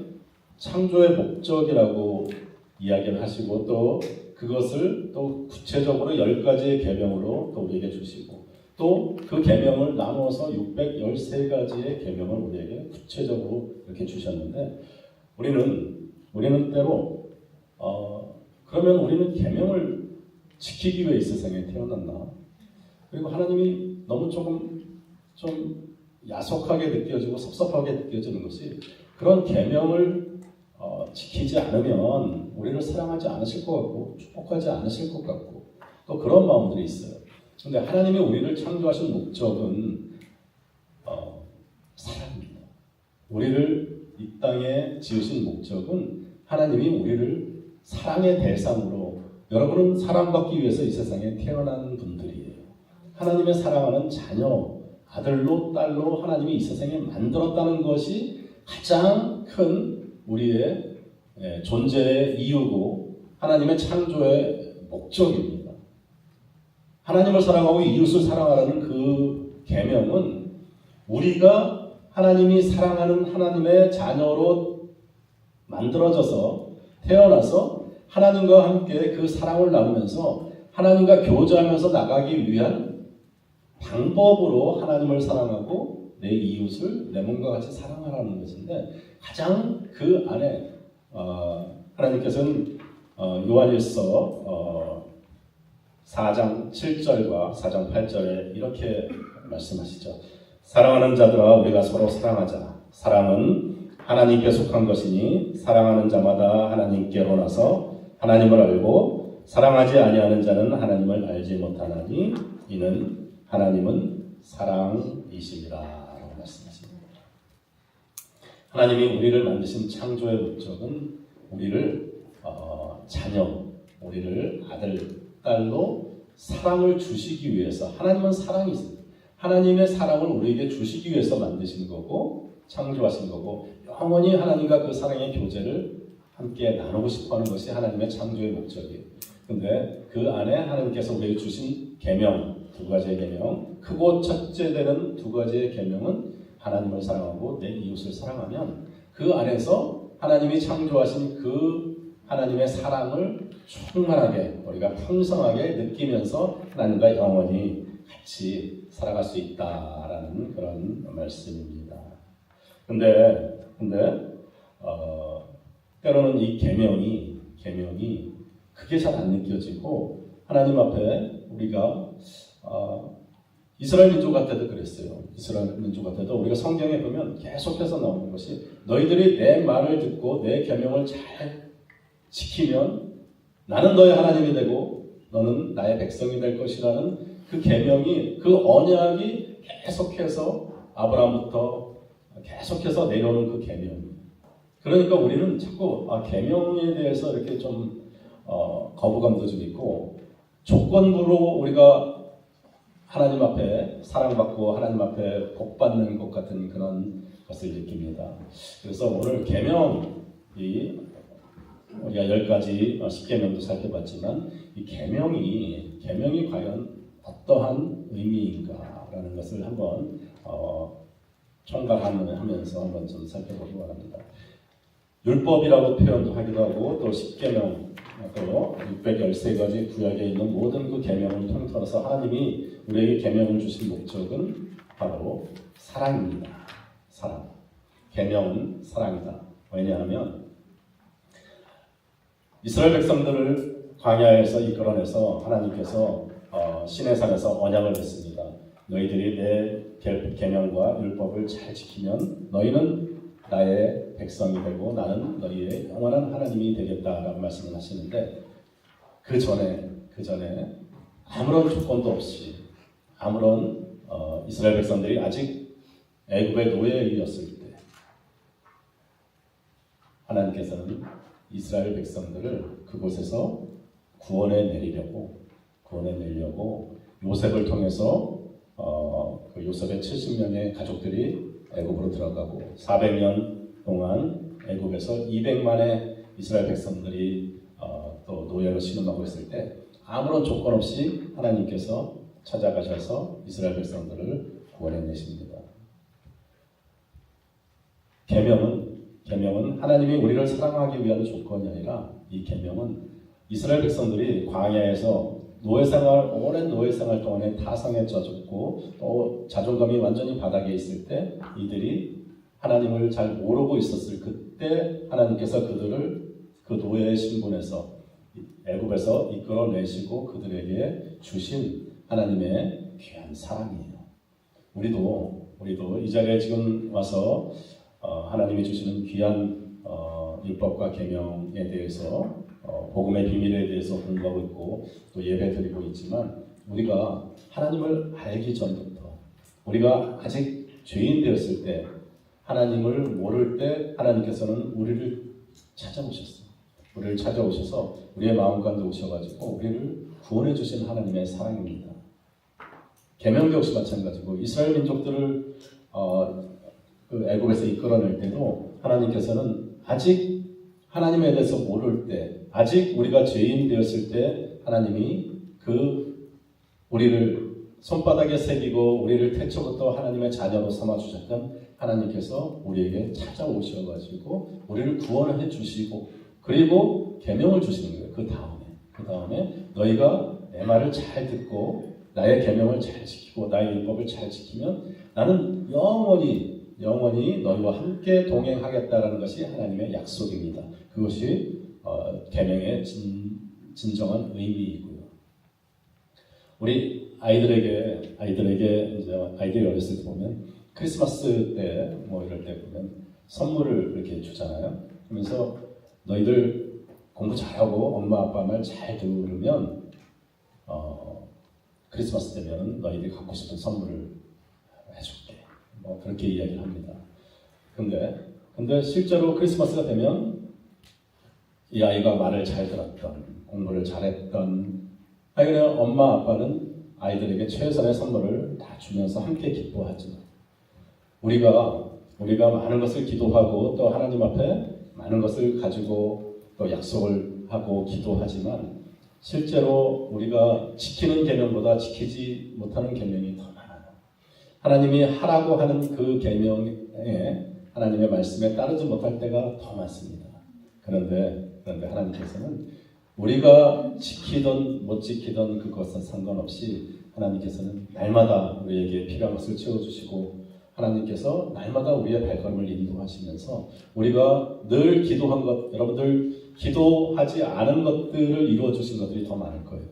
창조의 목적이라고 이야기를 하시고 또 그것을 또 구체적으로 10가지의 계명으로 또 우리에게 주시고 또 그 계명을 나누어서 613가지의 계명을 우리에게 구체적으로 이렇게 주셨는데 우리는 때로 그러면 우리는 계명을 지키기 위해 이 세상에 태어났나? 그리고 하나님이 너무 좀 야속하게 느껴지고 섭섭하게 느껴지는 것이 그런 계명을 지키지 않으면 우리를 사랑하지 않으실 것 같고 축복하지 않으실 것 같고 또 그런 마음들이 있어요. 그런데 하나님이 우리를 창조하신 목적은 사랑입니다. 우리를 이 땅에 지으신 목적은 하나님이 우리를 사랑의 대상으로 여러분은 사랑받기 위해서 이 세상에 태어난 분들이에요. 하나님의 사랑하는 자녀, 아들로 딸로 하나님이 이 세상에 만들었다는 것이 가장 큰 우리의 존재의 이유고 하나님의 창조의 목적입니다. 하나님을 사랑하고 이웃을 사랑하라는 그 계명은 우리가 하나님이 사랑하는 하나님의 자녀로 만들어져서 태어나서 하나님과 함께 그 사랑을 나누면서 하나님과 교제하면서 나가기 위한 방법으로 하나님을 사랑하고 내 이웃을 내 몸과 같이 사랑하라는 것인데 가장 그 안에 하나님께서는 요한일서 4장 7절과 4장 8절에 이렇게 말씀하시죠. 사랑하는 자들아 우리가 서로 사랑하자. 사랑은 하나님께 속한 것이니 사랑하는 자마다 하나님께로 나서 하나님을 알고 사랑하지 아니하는 자는 하나님을 알지 못하나니 이는 하나님은 사랑이시니라 라고 말씀하십니다. 하나님이 우리를 만드신 창조의 목적은 우리를 자녀, 우리를 아들, 딸로 사랑을 주시기 위해서 하나님은 사랑이십니다. 하나님의 사랑을 우리에게 주시기 위해서 만드신 거고 창조하신 거고 영원히 하나님과 그 사랑의 교제를 함께 나누고 싶어하는 것이 하나님의 창조의 목적이에요. 그런데 그 안에 하나님께서 우리에게 주신 계명, 2가지의 계명, 크고 첫째 되는 2가지의 계명은 하나님을 사랑하고 내 이웃을 사랑하면 그 안에서 하나님이 창조하신 그 하나님의 사랑을 충만하게 우리가 풍성하게 느끼면서 하나님과 영원히 같이 살아갈 수 있다라는 그런 말씀입니다. 근데 때로는 이 계명이 그게 잘 안 느껴지고 하나님 앞에 우리가 이스라엘 민족할 때도 그랬어요. 이스라엘 민족할 때도 우리가 성경에 보면 계속해서 나오는 것이 너희들이 내 말을 듣고 내 계명을 잘 지키면 나는 너의 하나님이 되고 너는 나의 백성이 될 것이라는 그 계명이 그 언약이 계속해서 아브라함부터 계속해서 내려오는 그 계명. 그러니까 우리는 자꾸 계명에 대해서 이렇게 좀 거부감도 좀 있고 조건부로 우리가 하나님 앞에 사랑받고 하나님 앞에 복받는 것 같은 그런 것을 느낍니다. 그래서 오늘 계명이 우리가 10가지 10계명도 살펴봤지만 이 계명이 과연 어떠한 의미인가라는 것을 한번 총괄하면서 한번 좀 살펴보기 바랍니다. 율법이라고 표현도 하기도 하고 또 10계명 또 613가지 구약에 있는 모든 그 계명을 통틀어서 하나님이 우리에게 계명을 주신 목적은 바로 사랑입니다. 사랑. 계명은 사랑이다. 왜냐하면 이스라엘 백성들을 광야에서 이끌어내서 하나님께서 시내산에서 언약을 했습니다. 너희들이 내 계명과 율법을 잘 지키면 너희는 나의 백성이 되고 나는 너희의 영원한 하나님이 되겠다라고 말씀을 하시는데 그 전에 아무런 조건도 없이 아무런 이스라엘 백성들이 아직 애굽의 노예이었을 때 하나님께서는 이스라엘 백성들을 그곳에서 구원해 내려고 요셉을 통해서 그 요셉의 70명의 가족들이 애굽으로 들어가고 400년 동안 애굽에서 200만의 이스라엘 백성들이 또 노예로 신음하고 있을 때 아무런 조건 없이 하나님께서 찾아가셔서 이스라엘 백성들을 구원해내십니다. 계명은 하나님이 우리를 사랑하기 위한 조건이 아니라 이 계명은 이스라엘 백성들이 광야에서 오랜 노예 생활 동안에 타성에 젖었고 또 자존감이 완전히 바닥에 있을 때 이들이 하나님을 잘 모르고 있었을 그때 하나님께서 그들을 그 노예의 신분에서 애굽에서 이끌어내시고 그들에게 주신 하나님의 귀한 사랑이에요. 우리도 이 자리에 지금 와서 하나님이 주시는 귀한 율법과 계명에 대해서 복음의 비밀에 대해서 공부하고 있고 또 예배드리고 있지만 우리가 하나님을 알기 전부터 우리가 아직 죄인 되었을 때 하나님을 모를 때 하나님께서는 우리를 찾아오셨어요. 우리를 찾아오셔서 우리의 마음 가운데 오셔가지고 우리를 구원해 주신 하나님의 사랑입니다. 계명도 역시 마찬가지고 이스라엘 민족들을 그 애굽에서 이끌어낼 때도 하나님께서는 아직 하나님에 대해서 모를 때, 아직 우리가 죄인 되었을 때 하나님이 우리를 손바닥에 새기고 우리를 태초부터 하나님의 자녀로 삼아주셨던 하나님께서 우리에게 찾아오셔가지고 우리를 구원해 주시고 그리고 계명을 주시는 거예요. 그 다음에 너희가 내 말을 잘 듣고 나의 계명을 잘 지키고 나의 율법을 잘 지키면 나는 영원히 너희와 함께 동행하겠다라는 것이 하나님의 약속입니다. 그것이 계명의 진정한 의미이고요. 우리 아이들에게 이제 아이들이 어렸을 때 보면 크리스마스 때 뭐 이럴 때 보면 선물을 이렇게 주잖아요. 그러면서 너희들 공부 잘하고 엄마 아빠 말 잘 들으면 크리스마스 때면 너희들이 갖고 싶은 선물을 해줄게. 뭐 그렇게 이야기를 합니다. 근데 실제로 크리스마스가 되면 이 아이가 말을 잘 들었던, 공부를 잘했던, 그냥 엄마 아빠는 아이들에게 최선의 선물을 다 주면서 함께 기뻐하죠. 우리가 많은 것을 기도하고 또 하나님 앞에 많은 것을 가지고 또 약속을 하고 기도하지만 실제로 우리가 지키는 계명보다 지키지 못하는 계명이 더 많아요. 하나님이 하라고 하는 그 계명에 하나님의 말씀에 따르지 못할 때가 더 많습니다. 그런데 하나님께서는 우리가 지키던 못 지키던 그것과 상관없이 하나님께서는 날마다 우리에게 필요한 것을 채워주시고 하나님께서 날마다 우리의 발걸음을 인도하시면서 우리가 늘 기도한 것, 여러분들 기도하지 않은 것들을 이루어주신 것들이 더 많을 거예요.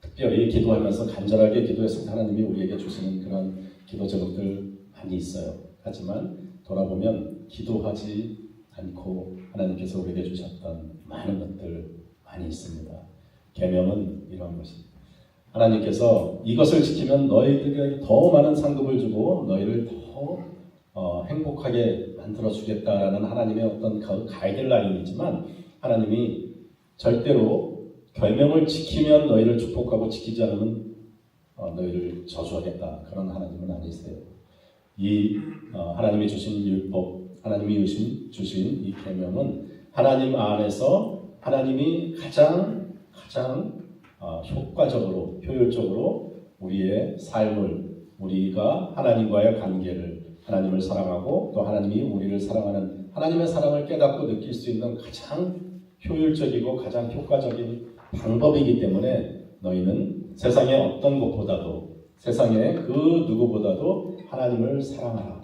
특별히 기도하면서 간절하게 기도했을 때 하나님이 우리에게 주시는 그런 기도 제목들 많이 있어요. 하지만 돌아보면 기도하지 않고 하나님께서 우리에게 주셨던 많은 것들 많이 있습니다. 계명은 이런 것입니다. 하나님께서 이것을 지키면 너희들에게 더 많은 상급을 주고 너희를 더 행복하게 만들어 주겠다라는 하나님의 어떤 가이드라인이지만 하나님이 절대로 계명을 지키면 너희를 축복하고 지키지 않으면 너희를 저주하겠다 그런 하나님은 아니세요. 이 하나님이 주신 율법, 하나님이 주신 이 계명은 하나님 안에서 하나님이 가장 효과적으로, 효율적으로 우리의 삶을, 우리가 하나님과의 관계를, 하나님을 사랑하고 또 하나님이 우리를 사랑하는 하나님의 사랑을 깨닫고 느낄 수 있는 가장 효율적이고 가장 효과적인 방법이기 때문에 너희는 세상의 어떤 것보다도 세상의 그 누구보다도 하나님을 사랑하라.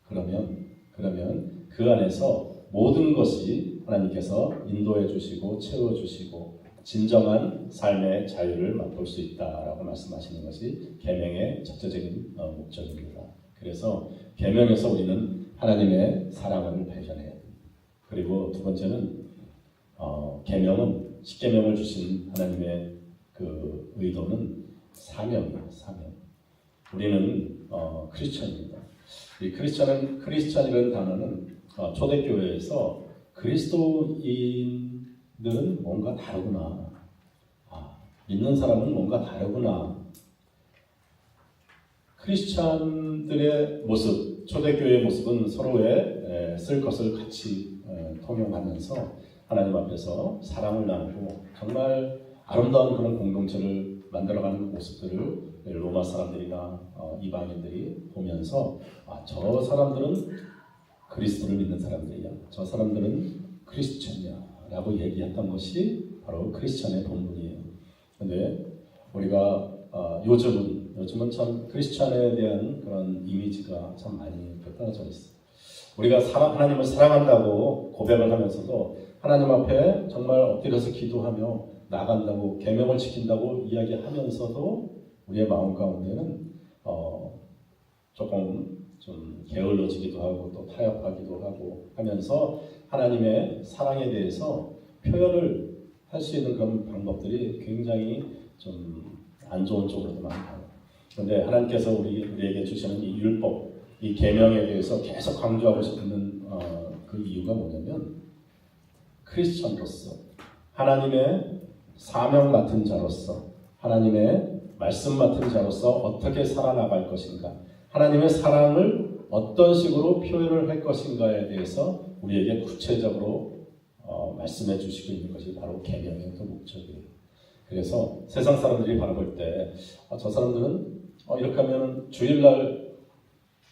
그러면 그 안에서 모든 것이 하나님께서 인도해 주시고 채워 주시고 진정한 삶의 자유를 맛볼 수 있다라고 말씀하시는 것이 계명의 첫째적인 목적입니다. 그래서 계명에서 우리는 하나님의 사랑을 발견해야 됩니다. 그리고 두 번째는 계명은 십계명을 주신 하나님의 그 의도는 사명이에요. 사명. 우리는 크리스천입니다. 이 크리스천이라는 단어는 초대교회에서 그리스도인들은 뭔가 다르구나. 믿는 사람은 뭔가 다르구나. 크리스천들의 모습, 초대교회의 모습은 서로의 쓸 것을 같이 통용하면서 하나님 앞에서 사랑을 나누고 정말 아름다운 그런 공동체를 만들어가는 모습들을 로마 사람들이나 이방인들이 보면서 저 사람들은 그리스도를 믿는 사람들이야. 저 사람들은 크리스천이야. 라고 얘기했던 것이 바로 크리스천의 본분이에요. 근데 우리가 요즘은 참 크리스천에 대한 그런 이미지가 참 많이 떨어져 있어요. 우리가 하나님을 사랑한다고 고백을 하면서도 하나님 앞에 정말 엎드려서 기도하며 나간다고 계명을 지킨다고 이야기하면서도 우리의 마음 가운데는 조금 좀 게을러지기도 하고 또 타협하기도 하고 하면서 하나님의 사랑에 대해서 표현을 할 수 있는 그런 방법들이 굉장히 좀 안 좋은 쪽으로도 많아요. 그런데 하나님께서 우리에게 주시는 이 율법, 이 계명에 대해서 계속 강조하고 싶은 그 이유가 뭐냐면 크리스천으로서 하나님의 사명 맡은 자로서 하나님의 말씀 맡은 자로서 어떻게 살아나갈 것인가, 하나님의 사랑을 어떤 식으로 표현을 할 것인가에 대해서 우리에게 구체적으로 말씀해 주시고 있는 것이 바로 계명의 그 목적이에요. 그래서 세상 사람들이 바라볼 때 저 사람들은 이렇게 하면 주일날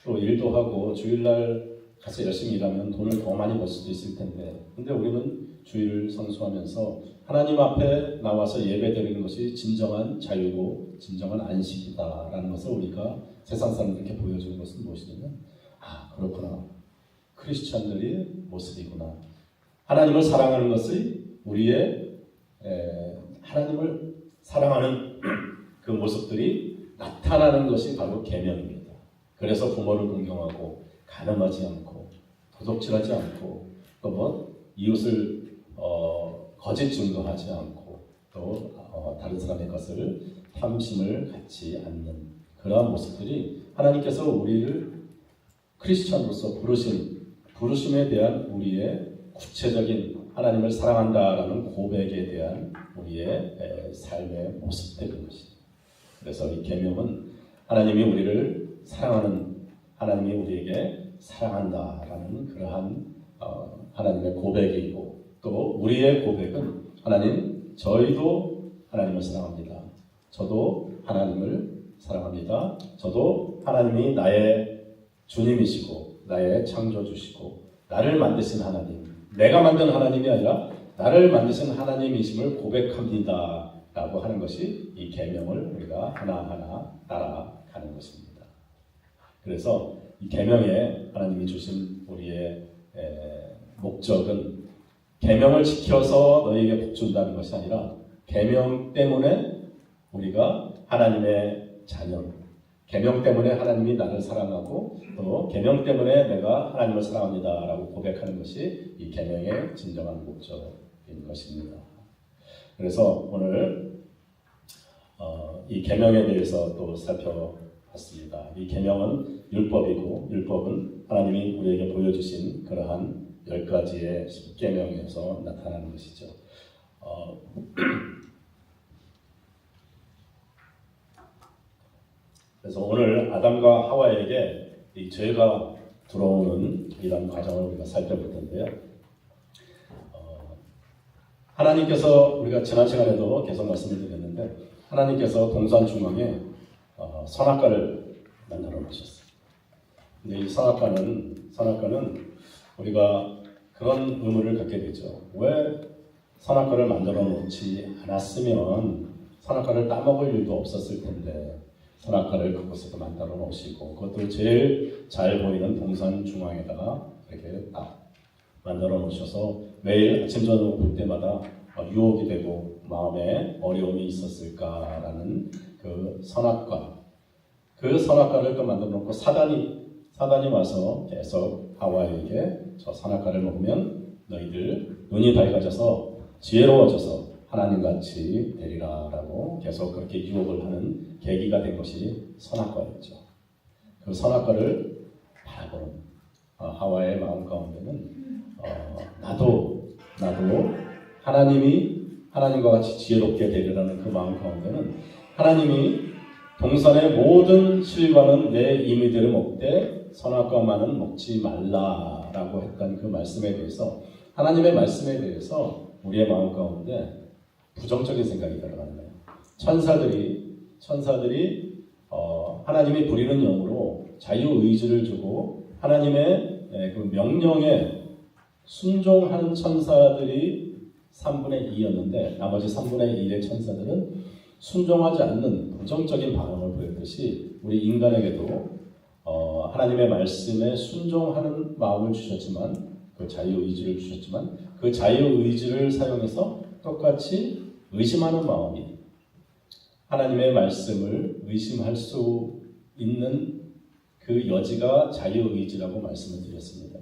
또 일도 하고 주일날 가서 열심히 일하면 돈을 더 많이 벌 수도 있을 텐데, 근데 우리는 주일을 성수하면서 하나님 앞에 나와서 예배드리는 것이 진정한 자유고 진정한 안식이다라는 것을 우리가 세상 사람들에게 보여주는 것은 무엇이냐면 그렇구나. 크리스천들의 모습이구나. 하나님을 사랑하는 것이 우리의 하나님을 사랑하는 그 모습들이 나타나는 것이 바로 계명입니다. 그래서 부모를 존경하고 가늠하지 않고 도둑질하지 않고 또 이웃을 거짓 증거하지 않고 또 다른 사람의 것을 탐심을 갖지 않는 그러한 모습들이 하나님께서 우리를 크리스천으로서 부르심에 대한 우리의 구체적인 하나님을 사랑한다라는 고백에 대한 우리의 삶의 모습들인 것입니다. 그래서 이 계명은 하나님이 우리를 사랑하는, 하나님이 우리에게 사랑한다라는 그러한 하나님의 고백이고, 또 우리의 고백은 하나님, 저희도 하나님을 사랑합니다. 저도 하나님을 사랑합니다. 저도 하나님이 나의 주님이시고 나의 창조주시고 나를 만드신 하나님, 내가 만든 하나님이 아니라 나를 만드신 하나님이심을 고백합니다 라고 하는 것이 이 계명을 우리가 하나하나 따라가는 것입니다. 그래서 이 계명에 하나님이 주신 우리의 목적은 계명을 지켜서 너희에게 복 준다는 것이 아니라 계명 때문에 우리가 하나님의 자녀, 계명 때문에 하나님이 나를 사랑하고 또 계명 때문에 내가 하나님을 사랑합니다 라고 고백하는 것이 이 계명의 진정한 목적인 것입니다. 그래서 오늘 이 계명에 대해서 또 살펴봤습니다. 이 계명은 율법이고, 율법은 하나님이 우리에게 보여주신 그러한 10가지의 십계명에서 나타나는 것이죠. 그래서 오늘 아담과 하와에게 이 죄가 들어오는 이런 과정을 우리가 살펴볼 텐데요. 하나님께서, 우리가 지난 시간에도 계속 말씀을 드렸는데, 하나님께서 동산 중앙에 선악과를 만들어 놓으셨어요. 근데 이 선악과는 우리가 그런 의문을 갖게 되죠. 왜 선악과를 만들어 놓지 않았으면 선악과를 따먹을 일도 없었을 텐데 선악과를 그곳에도 만들어 놓으시고 그것도 제일 잘 보이는 동산 중앙에다가 이렇게 딱 만들어 놓으셔서 매일 아침 저녁 볼 때마다 유혹이 되고 마음에 어려움이 있었을까라는 그 선악과, 그 선악과를 또 만들어 놓고 사단이 와서 계속 하와에게 저 선악과를 먹으면 너희들 눈이 밝아져서 지혜로워져서 하나님같이 되리라라고 계속 그렇게 유혹을 하는 계기가 된 것이 선악과였죠. 그 선악과를 바라보는 하와의 마음 가운데는 나도 하나님과 같이 지혜롭게 되리라는 그 마음 가운데는 하나님이 동산의 모든 실과는 내 이미대로 먹되 선악과만은 먹지 말라라고 했던 그 말씀에 대해서, 하나님의 말씀에 대해서 우리의 마음 가운데 부정적인 생각이 들어가는 거예요. 천사들이 하나님이 부리는 영으로 자유의지를 주고 하나님의 그 명령에 순종하는 천사들이 3분의 2였는데 나머지 3분의 1의 천사들은 순종하지 않는 부정적인 반응을 보였듯이 우리 인간에게도 하나님의 말씀에 순종하는 마음을 주셨지만, 그 자유의지를 주셨지만 그 자유의지를 사용해서 똑같이 의심하는 마음이, 하나님의 말씀을 의심할 수 있는 그 여지가 자유의지라고 말씀을 드렸습니다.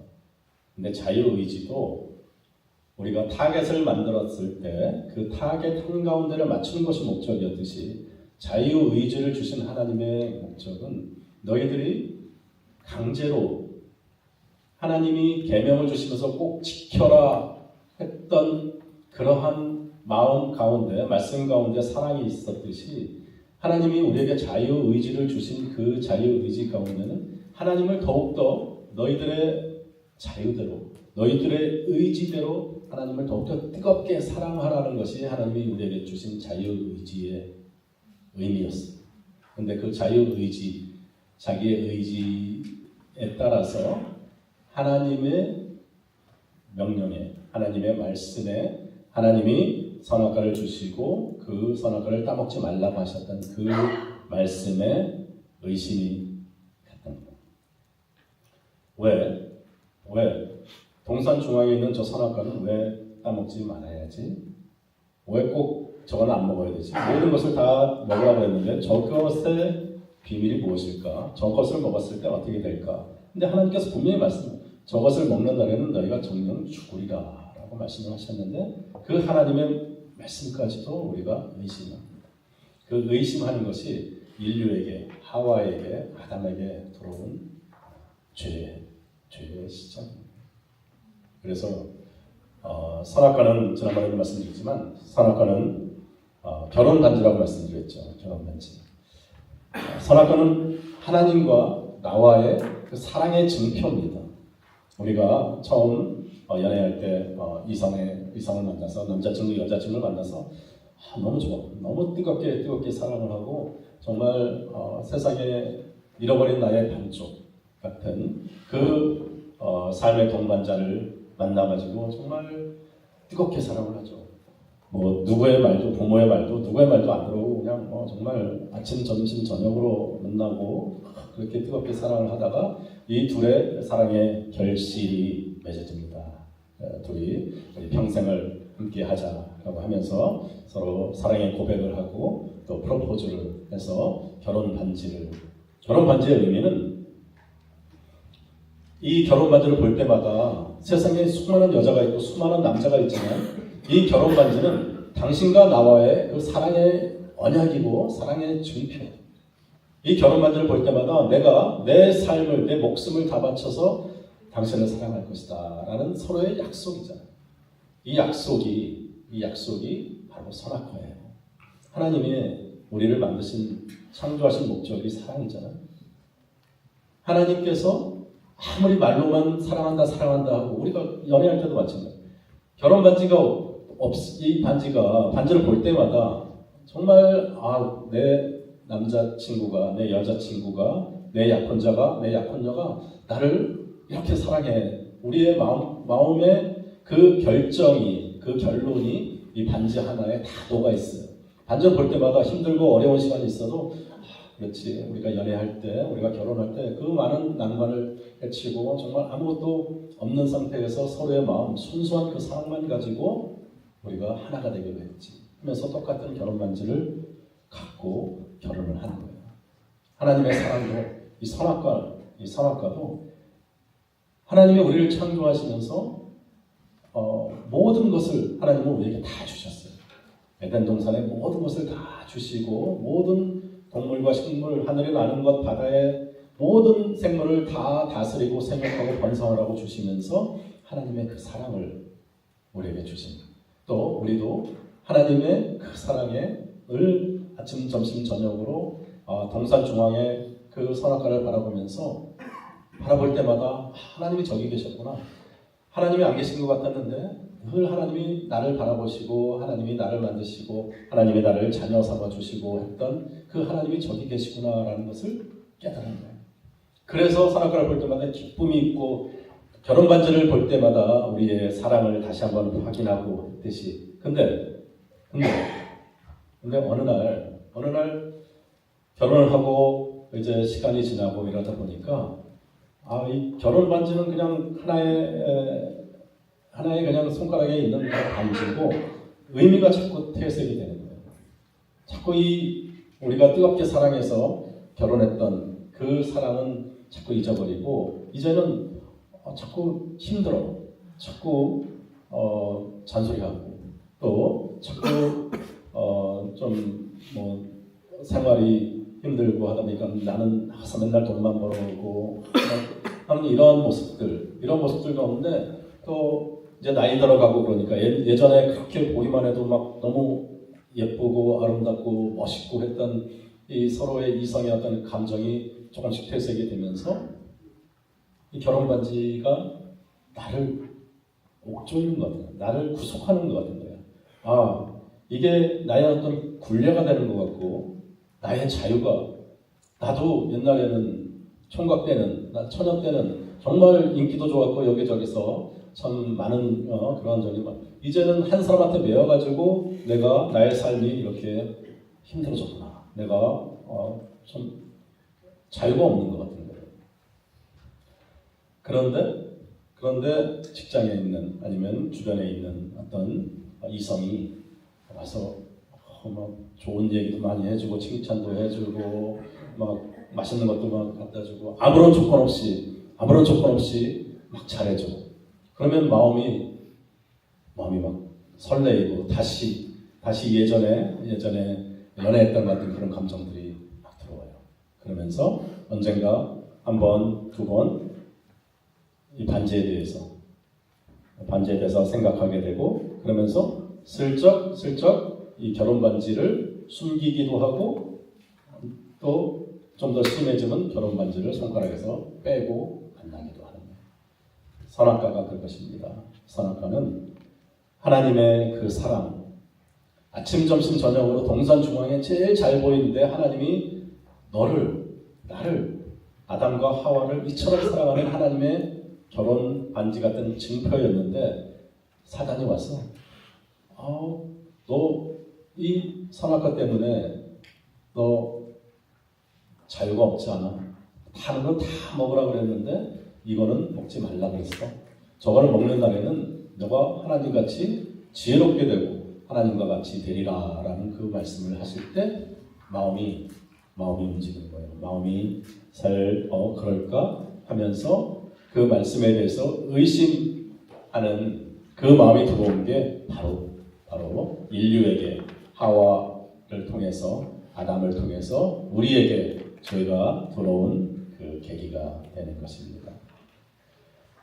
근데 자유의지도 우리가 타겟을 만들었을 때 그 타겟 한가운데를 맞추는 것이 목적이었듯이 자유의지를 주신 하나님의 목적은 너희들이 강제로 하나님이 계명을 주시면서 꼭 지켜라 했던 그러한 마음 가운데, 말씀 가운데 사랑이 있었듯이 하나님이 우리에게 자유의지를 주신 그 자유의지 가운데는 하나님을 더욱더 너희들의 자유대로, 너희들의 의지대로 하나님을 더욱더 뜨겁게 사랑하라는 것이 하나님이 우리에게 주신 자유의지의 의미였습니다. 그런데 그 자유의지, 자기의 의지에 따라서 하나님의 명령에, 하나님의 말씀에 하나님이 선악과를 주시고 그 선악과를 따먹지 말라고 하셨던 그 말씀에 의심이 갔던 거예요. 왜? 동산 중앙에 있는 저 선악과는 왜 따먹지 말아야지? 왜 꼭 저거는 안 먹어야 되지? 모든 것을 다 먹으라고 했는데 저것의 비밀이 무엇일까? 저것을 먹었을 때 어떻게 될까? 근데 하나님께서 분명히 저것을 먹는 날에는 너희가 정령 죽으리라 라고 말씀을 하셨는데 그 하나님의 말씀까지도 우리가 의심합니다. 그 의심하는 것이 인류에게, 하와에게, 아담에게 들어온 죄의 시작입니다. 그래서 선악과는 지난번에도 말씀드렸지만 선악과는 결혼 반지라고 말씀드렸죠. 결혼 반지. 선악과는 하나님과 나와의 그 사랑의 증표입니다. 우리가 처음 연애할 때 이성을 만나서, 남자친구, 여자친구를 만나서 너무 좋아, 너무 뜨겁게 사랑을 하고 정말 세상에 잃어버린 나의 반쪽 같은 그 삶의 동반자를 만나가지고 정말 뜨겁게 사랑을 하죠. 뭐 누구의 말도, 부모의 말도, 누구의 말도 안 들어오고 그냥 정말 아침, 점심, 저녁으로 만나고 그렇게 뜨겁게 사랑을 하다가 이 둘의 사랑의 결실이 맺어집니다. 둘이 우리 평생을 함께 하자라고 하면서 서로 사랑의 고백을 하고 또 프로포즈를 해서 결혼 반지의 의미는, 이 결혼 반지를 볼 때마다 세상에 수많은 여자가 있고 수많은 남자가 있지만 이 결혼 반지는 당신과 나와의 그 사랑의 언약이고 사랑의 증표. 이 결혼 반지를 볼 때마다 내가 내 삶을, 내 목숨을 다 바쳐서 당신을 사랑할 것이다 라는 서로의 약속이잖아요. 이 약속이 바로 선악과예요. 하나님이 우리를 만드신, 창조하신 목적이 사랑이잖아요. 하나님께서 아무리 말로만 사랑한다 하고, 우리가 연애할 때도 마찬가지예요. 결혼 반지가 반지를 볼 때마다 정말 내 남자친구가, 내 여자친구가, 내 약혼자가 나를 이렇게 사랑해. 우리의 마음의 그 결정이, 그 결론이 이 반지 하나에 다 녹아 있어요. 반지를 볼 때마다 힘들고 어려운 시간이 있어도 그렇지, 우리가 연애할 때, 우리가 결혼할 때 그 많은 난관을 헤치고 정말 아무것도 없는 상태에서 서로의 마음, 순수한 그 사랑만 가지고 우리가 하나가 되기로 했지 하면서 똑같은 결혼 반지를 갖고 결혼을 하는 거예요. 하나님의 사랑도 이 선악과도 하나님이 우리를 창조하시면서 모든 것을 하나님은 우리에게 다 주셨어요. 에덴 동산에 모든 것을 다 주시고 모든 동물과 식물, 하늘에 나는 것, 바다의 모든 생물을 다 다스리고 생육하고 번성을 하고 주시면서 하나님의 그 사랑을 우리에게 주십니다. 또 우리도 하나님의 그 사랑에 늘 아침, 점심, 저녁으로 동산 중앙에 그 선악과를 바라볼 때마다 하나님이 저기 계셨구나. 하나님이 안 계신 것 같았는데 늘 하나님이 나를 바라보시고 하나님이 나를 만드시고 하나님이 나를 자녀 삼아주시고 했던 그 하나님이 저기 계시구나라는 것을 깨달은 거예요. 그래서 선악과를 볼 때마다 기쁨이 있고 결혼 반지를 볼 때마다 우리의 사랑을 다시 한번 확인하고 했듯이 근데 어느 날 결혼을 하고 이제 시간이 지나고 이러다 보니까 이 결혼 반지는 그냥 하나의 그냥 손가락에 있는 반지고 의미가 자꾸 퇴색이 되는 거예요. 자꾸 우리가 뜨겁게 사랑해서 결혼했던 그 사랑은 자꾸 잊어버리고 이제는 자꾸 힘들어, 자꾸 잔소리하고 또 자꾸 좀 뭐 생활이 힘들고 하다 보니까 나는 나가서 맨날 돈만 벌어오고 하는 이런 모습들 가운데 또 이제 나이 들어가고 그러니까 예전에 그렇게 보기만 해도 막 너무 예쁘고 아름답고 멋있고 했던 이 서로의 이성의 어떤 감정이 조금씩 퇴색이 되면서 이 결혼 반지가 나를 옥조이는 것 같아요. 나를 구속하는 것 같은 거예요. 이게 나의 어떤 굴레가 되는 것 같고 나의 자유가 나도 옛날에는 총각 때는 처녀 때는 정말 인기도 좋았고 여기저기서 참 많은 그런 적이 이제는 한 사람한테 매여가지고 내가 나의 삶이 이렇게 힘들어졌구나. 내가 좀 자유가 없는 것 같은 거예요. 그런데 직장에 있는 아니면 주변에 있는 어떤 이성이 와서 막 좋은 얘기도 많이 해주고 칭찬도 해주고 막 맛있는 것도 막 갖다 주고 아무런 조건 없이 막 잘해줘. 그러면 마음이 막 설레이고 다시 예전에 연애했던 것 같은 그런 감정들이 막 들어와요. 그러면서 언젠가 한 번, 두 번 이 반지에 대해서 생각하게 되고 그러면서 슬쩍 이 결혼 반지를 숨기기도 하고 또 좀 더 심해지면 결혼 반지를 손가락에서 빼고 만나기도 하는 거예요. 선악과가 그것입니다. 선악과는 하나님의 그 사랑, 아침, 점심, 저녁으로 동산 중앙에 제일 잘 보이는데 하나님이 나를 아담과 하와를 이처럼 사랑하는 하나님의 결혼 반지 같은 증표였는데 사단이 와서 너 이 선악과 때문에 너 자유가 없지 않아. 다른 건 다 먹으라 그랬는데 이거는 먹지 말라 그랬어. 저거를 먹는 날에는 너가 하나님같이 지혜롭게 되고 하나님과 같이 되리라 라는 그 말씀을 하실 때 마음이 움직이는 거예요. 마음이 그럴까 하면서 그 말씀에 대해서 의심하는 그 마음이 들어온 게 바로 인류에게 하와를 통해서 아담을 통해서 우리에게 죄가 들어온 그 계기가 되는 것입니다.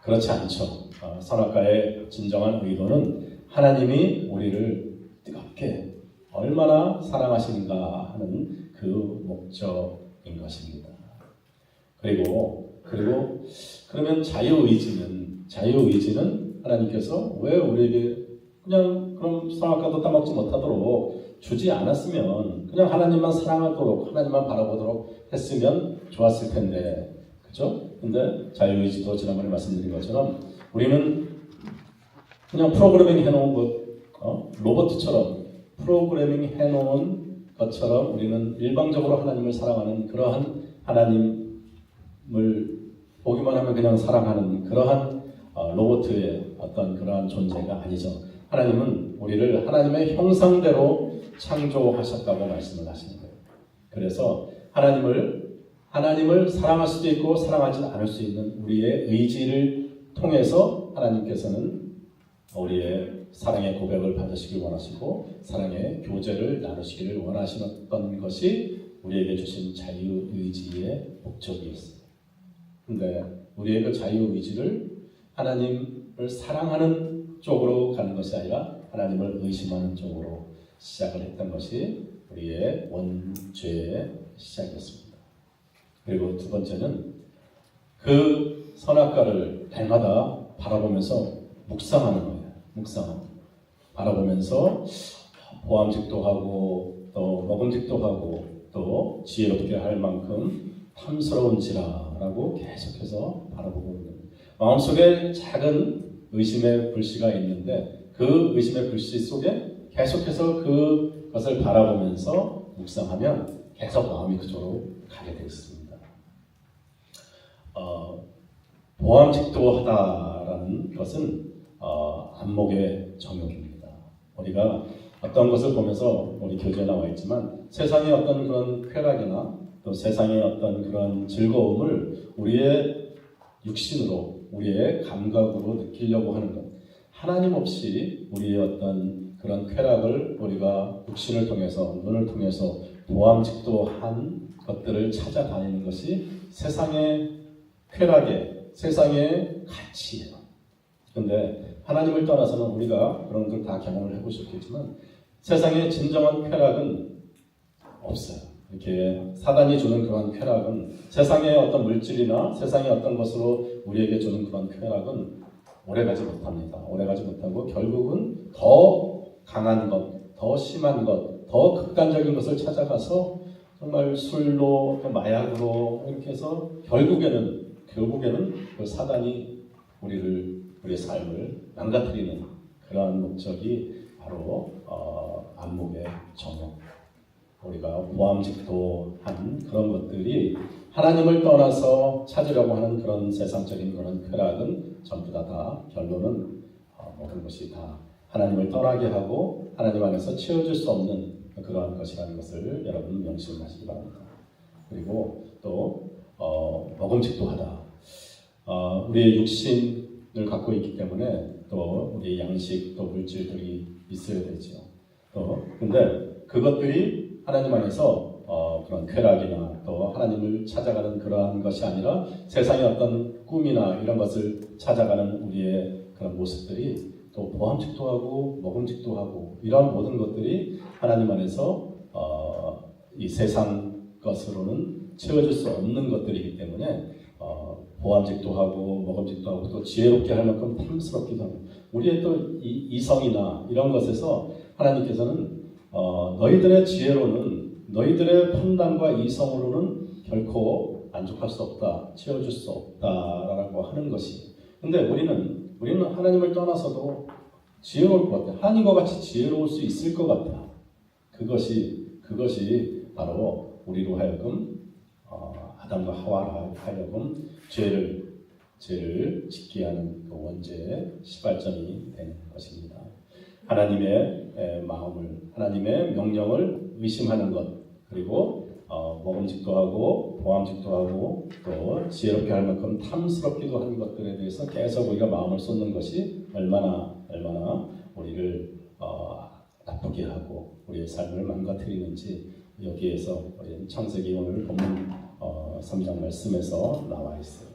그렇지 않죠. 선악과의 진정한 의도는 하나님이 우리를 뜨겁게 얼마나 사랑하시는가 하는 그 목적인 것입니다. 그리고 그러면 자유의지는 하나님께서 왜 우리에게 그냥 그럼 선악과도 따먹지 못하도록 주지 않았으면 그냥 하나님만 사랑하도록 하나님만 바라보도록 했으면 좋았을 텐데, 그죠? 근데 자유의지도 지난번에 말씀드린 것처럼 우리는 그냥 프로그래밍 해놓은 것 로봇처럼 프로그래밍 해놓은 것처럼 우리는 일방적으로 하나님을 사랑하는 그러한 하나님을 보기만 하면 그냥 사랑하는 그러한 로봇의 어떤 그러한 존재가 아니죠. 하나님은 우리를 하나님의 형상대로 창조하셨다고 말씀을 하시는 거예요. 그래서 하나님을 사랑할 수도 있고 사랑하지 않을 수 있는 우리의 의지를 통해서 하나님께서는 우리의 사랑의 고백을 받으시길 원하시고 사랑의 교제를 나누시기를 원하시던 것이 우리에게 주신 자유의지의 목적이었어요. 근데 우리의 그 자유의지를 하나님을 사랑하는 쪽으로 가는 것이 아니라 하나님을 의심하는 쪽으로 시작을 했던 것이 우리의 원죄의 시작이었습니다. 그리고 두 번째는 그 선악과를 날마다 바라보면서 묵상하는 거예요. 바라보면서 보암직도 하고 또 먹음직도 하고 또 지혜롭게 할 만큼 탐스러운지라라고 계속해서 바라보고 있는 마음속에 작은 의심의 불씨가 있는데 그 의심의 불씨 속에 계속해서 그것을 바라보면서 묵상하면 계속 마음이 그쪽으로 가게 되어 있습니다. 보암직도하다라는 것은 안목의 정욕입니다. 우리가 어떤 것을 보면서 우리 교재에 나와 있지만 세상의 어떤 그런 쾌락이나 또 세상의 어떤 그런 즐거움을 우리의 육신으로 우리의 감각으로 느끼려고 하는 것, 하나님 없이 우리의 어떤 그런 쾌락을 우리가 육신을 통해서 눈을 통해서 보암직도한 것들을 찾아다니는 것이 세상의 쾌락의 세상의 가치예요. 그런데 하나님을 떠나서는 우리가 그런 걸 다 경험을 해보셨겠지만 세상의 진정한 쾌락은 없어요. 이렇게 사단이 주는 그런 쾌락은 세상의 어떤 물질이나 세상의 어떤 것으로 우리에게 주는 그런 쾌락은 오래가지 못합니다. 오래가지 못하고 결국은 더 강한 것, 더 심한 것, 더 극단적인 것을 찾아가서 정말 술로, 마약으로 이렇게 해서 결국에는 그 사단이 우리의 삶을 망가뜨리는 그러한 목적이 바로 안목의 정욕. 우리가 보암직도한 그런 것들이 하나님을 떠나서 찾으려고 하는 그런 세상적인 그런 쾌락은 전부 다 결론은 모든 것이 다 하나님을 떠나게 하고 하나님 안에서 채워줄 수 없는 그러한 것이라는 것을 여러분 명심하시기 바랍니다. 그리고 또 먹음직도하다. 우리의 육신을 갖고 있기 때문에 또 우리의 양식 또 물질들이 있어야 되죠. 근데 그것들이 하나님 안에서 그런 쾌락이나 또 하나님을 찾아가는 그러한 것이 아니라 세상의 어떤 꿈이나 이런 것을 찾아가는 우리의 그런 모습들이 또 보암직도 하고 먹음직도 하고 이런 모든 것들이 하나님 안에서 이 세상 것으로는 채워줄 수 없는 것들이기 때문에 보암직도 하고 먹음직도 하고 또 지혜롭게 할 만큼 탐스럽기도 하고 우리의 또 이성이나 이런 것에서 하나님께서는 너희들의 지혜로는 너희들의 판단과 이성으로는 결코 만족할 수 없다, 채워줄 수 없다라고 하는 것이. 근데 우리는 하나님을 떠나서도 지혜로울 것 같아. 하나님과 같이 지혜로울 수 있을 것 같아. 그것이 바로 우리로 하여금 아담과 하와로 하여금 죄를 짓게 하는 그 원죄의 시발점이 되는 것입니다. 하나님의 마음을, 하나님의 명령을 의심하는 것, 그리고 먹음직도 하고 보암직도 하고 또 지혜롭게 할 만큼 탐스럽기도 하는 것들에 대해서 계속 우리가 마음을 쏟는 것이 얼마나 우리를 나쁘게 하고 우리의 삶을 망가뜨리는지 여기에서 우리 창세기 오늘 본문 3장 말씀에서 나와 있어요.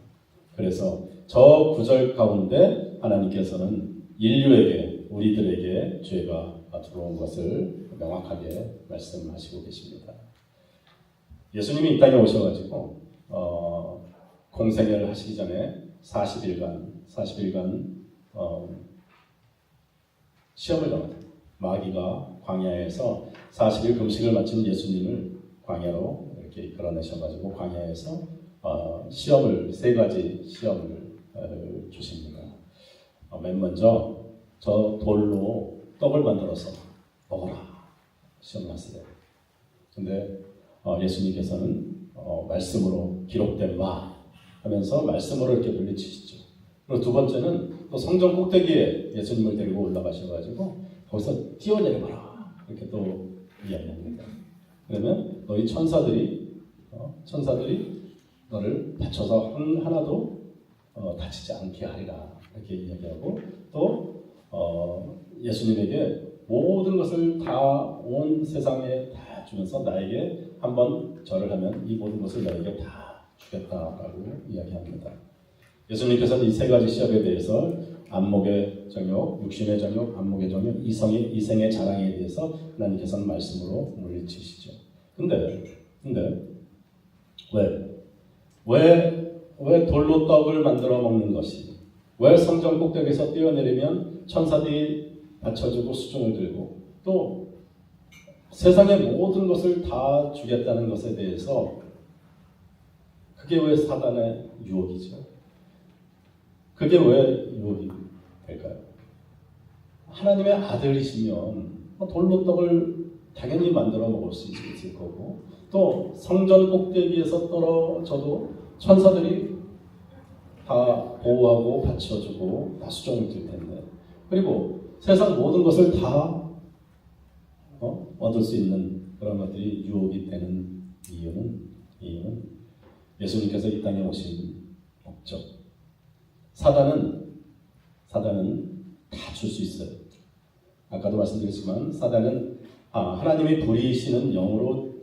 그래서 저 구절 가운데 하나님께서는 인류에게, 우리들에게 죄가 들어온 것을 명확하게 말씀하시고 계십니다. 예수님이 이 땅에 오셔가지고 공생애를 하시기 전에 40일간 시험을 당합니다. 마귀가 광야에서 40일 금식을 마친 예수님을 광야로 이렇게 이끌어내셔가지고 광야에서 세 가지 시험을 주십니다. 맨 먼저 저 돌로 떡을 만들어서 먹어라. 시험 났을 때. 근데 예수님께서는 말씀으로 기록된 바 하면서 말씀으로 이렇게 물리치시죠. 그리고 두 번째는 또 성전 꼭대기에 예수님을 데리고 올라가셔가지고 거기서 뛰어내려봐라. 이렇게 또 이야기합니다. 그러면 너희 천사들이 너를 받쳐서 하나도 다치지 않게 하리라. 이렇게 이야기하고 또 예수님에게 모든 것을 다 온 세상에 다 주면서 나에게 한번 절을 하면 이 모든 것을 너에게 다 주겠다라고 이야기합니다. 예수님께서는 이 세 가지 시험에 대해서 안목의 정욕, 육신의 정욕, 안목의 정욕, 이생의 자랑에 대해서 하나님께서는 말씀으로 물리치시죠. 근데 왜 돌로 떡을 만들어 먹는 것이, 왜 성전 꼭대기에서 뛰어내리면 천사들이 받쳐주고 수종을 들고 또 세상의 모든 것을 다 주겠다는 것에 대해서 그게 왜 사단의 유혹이죠? 그게 왜 유혹이 될까요? 하나님의 아들이시면 돌로 떡을 당연히 만들어 먹을 수 있을 거고 또 성전 꼭대기에서 떨어져도 천사들이 다 보호하고 받쳐주고 다 수종을 들 텐데 그리고 세상 모든 것을 다 얻을 수 있는 그런 것들이 유혹이 되는 이유는 예수님께서 이 땅에 오신 목적. 사단은 다 줄 수 있어요. 아까도 말씀드렸지만 사단은 하나님이 부리시는 영으로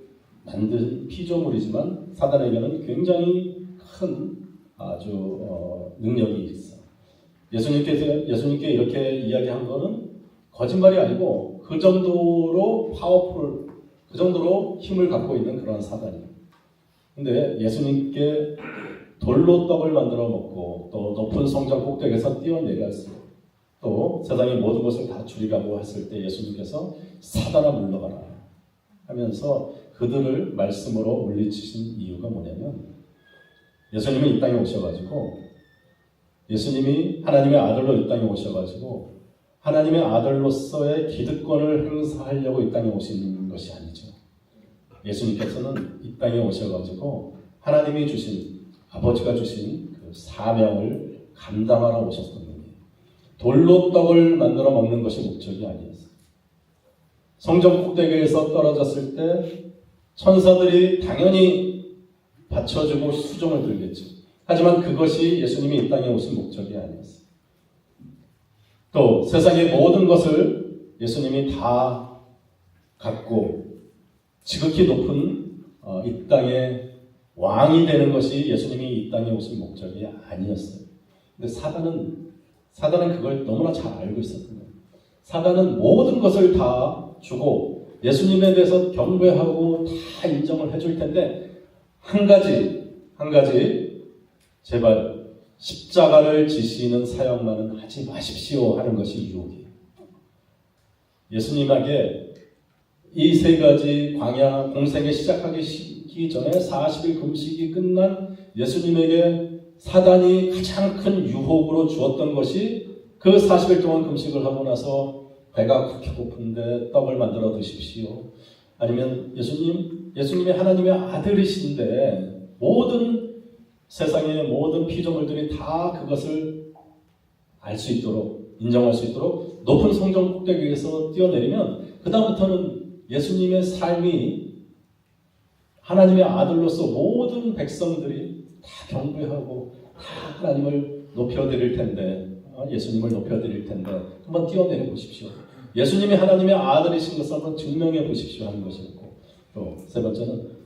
만든 피조물이지만 사단에게는 굉장히 큰 아주 능력이 있어. 예수님께 이렇게 이야기한 거는 거짓말이 아니고 그 정도로 파워풀, 그 정도로 힘을 갖고 있는 그런 사단이에요. 근데 예수님께 돌로 떡을 만들어 먹고 또 높은 성전 꼭대기에서 뛰어내렸을 또 세상의 모든 것을 다 줄이라고 했을 때 예수님께서 사단아 물러가라 하면서 그들을 말씀으로 물리치신 이유가 뭐냐면 예수님이 이 땅에 오셔가지고 예수님이 하나님의 아들로 이 땅에 오셔가지고 하나님의 아들로서의 기득권을 행사하려고 이 땅에 오신 것이 아니죠. 예수님께서는 이 땅에 오셔가지고 하나님이 주신 아버지가 주신 그 사명을 감당하러 오셨던 분이에요. 돌로 떡을 만들어 먹는 것이 목적이 아니었어요. 성전 꼭대기에서 떨어졌을 때 천사들이 당연히 받쳐주고 수종을 들겠죠. 하지만 그것이 예수님이 이 땅에 오신 목적이 아니었어요. 또 세상의 모든 것을 예수님이 다 갖고 지극히 높은 이 땅의 왕이 되는 것이 예수님이 이 땅에 오신 목적이 아니었어요. 근데 사단은 그걸 너무나 잘 알고 있었던 거예요. 사단은 모든 것을 다 주고 예수님에 대해서 경배하고 다 인정을 해줄 텐데 한 가지 제발 십자가를 지시는 사역만은 하지 마십시오 하는 것이 유혹이에요. 예수님에게 이 세 가지 광야 공생에 시작하기 전에 40일 금식이 끝난 예수님에게 사단이 가장 큰 유혹으로 주었던 것이 그 40일 동안 금식을 하고 나서 배가 그렇게 고픈데 떡을 만들어 드십시오. 아니면 예수님이 하나님의 아들이신데 세상의 모든 피조물들이 다 그것을 알 수 있도록 인정할 수 있도록 높은 성전 꼭대기에서 뛰어내리면 그 다음부터는 예수님의 삶이 하나님의 아들로서 모든 백성들이 다 경배하고 다 하나님을 높여드릴 텐데 예수님을 높여드릴 텐데 한번 뛰어내려 보십시오. 예수님이 하나님의 아들이신 것을 한번 증명해 보십시오 하는 것이었고 또 세 번째는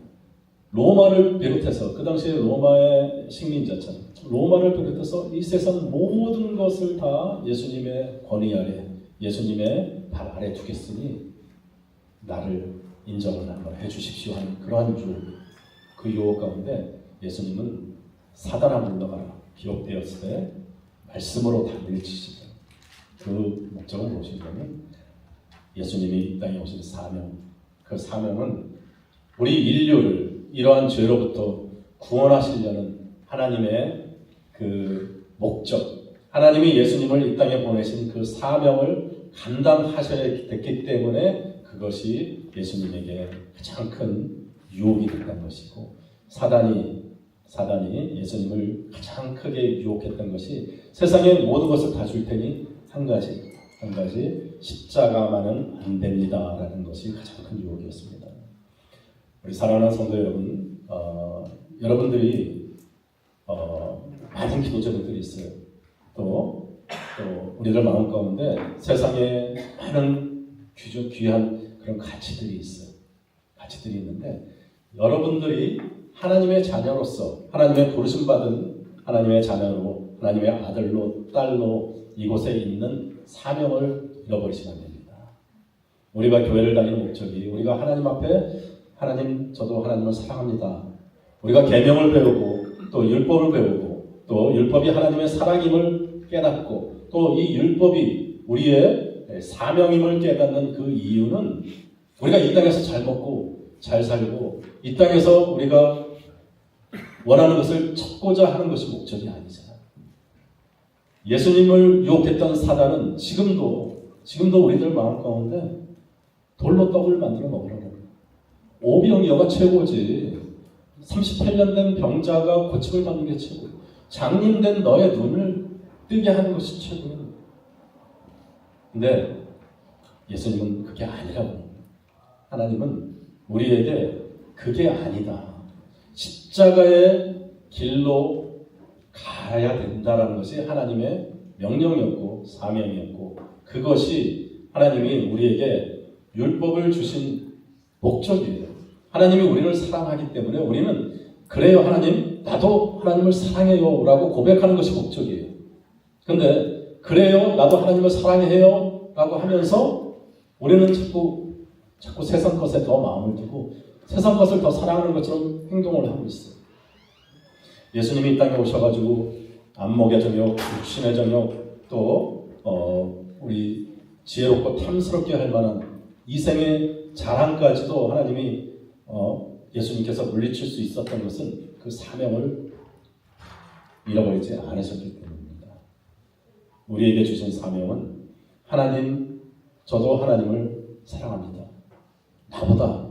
로마를 비롯해서 그 당시에 로마의 식민자처럼 로마를 비롯해서 이 세상 모든 것을 다 예수님의 권위 아래 예수님의 발 아래 두겠으니 나를 인정을 한번 해주십시오 하는 그러한 그 유혹 가운데 예수님은 사단아 물러가라 기록되었을 때 말씀으로 다 밀치시죠. 그 목적은 무엇이냐면 예수님이 이 땅에 오신 사명, 그 사명은 우리 인류를 이러한 죄로부터 구원하시려는 하나님의 그 목적, 하나님이 예수님을 이 땅에 보내신 그 사명을 감당하셔야 됐기 때문에 그것이 예수님에게 가장 큰 유혹이 됐던 것이고 사단이 예수님을 가장 크게 유혹했던 것이 세상의 모든 것을 다 줄 테니 한 가지 십자가만은 안 됩니다라는 것이 가장 큰 유혹이었습니다. 우리 사랑하는 성도 여러분, 여러분들이 많은 기도자들이 있어요. 또 우리들 마음 가운데 세상에 많은 귀한 그런 가치들이 있어요. 가치들이 있는데 여러분들이 하나님의 자녀로서 하나님의 부르심받은 하나님의 자녀로 하나님의 아들로 딸로 이곳에 있는 사명을 잃어버리시면 안 됩니다. 우리가 교회를 다니는 목적이 우리가 하나님 앞에 하나님 저도 하나님을 사랑합니다. 우리가 계명을 배우고 또 율법을 배우고 또 율법이 하나님의 사랑임을 깨닫고 또 이 율법이 우리의 사명임을 깨닫는 그 이유는 우리가 이 땅에서 잘 먹고 잘 살고 이 땅에서 우리가 원하는 것을 찾고자 하는 것이 목적이 아니잖아요. 예수님을 유혹했던 사단은 지금도 우리들 마음 가운데 돌로 떡을 만들어 먹으라는 거예요. 오병이어가 최고지. 38년 된 병자가 고침을 받는 게 최고. 장님된 너의 눈을 뜨게 하는 것이 최고예요. 근데 예수님은 그게 아니라고. 하나님은 우리에게 그게 아니다. 십자가의 길로 가야 된다라는 것이 하나님의 명령이었고 사명이었고 그것이 하나님이 우리에게 율법을 주신 목적이에요. 하나님이 우리를 사랑하기 때문에 우리는 그래요 하나님 나도 하나님을 사랑해요 라고 고백하는 것이 목적이에요. 근데 그래요 나도 하나님을 사랑해요 라고 하면서 우리는 자꾸 세상 것에 더 마음을 두고 세상 것을 더 사랑하는 것처럼 행동을 하고 있어요. 예수님이 이 땅에 오셔가지고 안목의 정욕, 육신의 정욕, 또 우리 지혜롭고 탐스럽게 할 만한 이생의 자랑까지도 하나님이 예수님께서 물리칠 수 있었던 것은 그 사명을 잃어버리지 않으셨기 때문입니다. 우리에게 주신 사명은 하나님, 저도 하나님을 사랑합니다. 나보다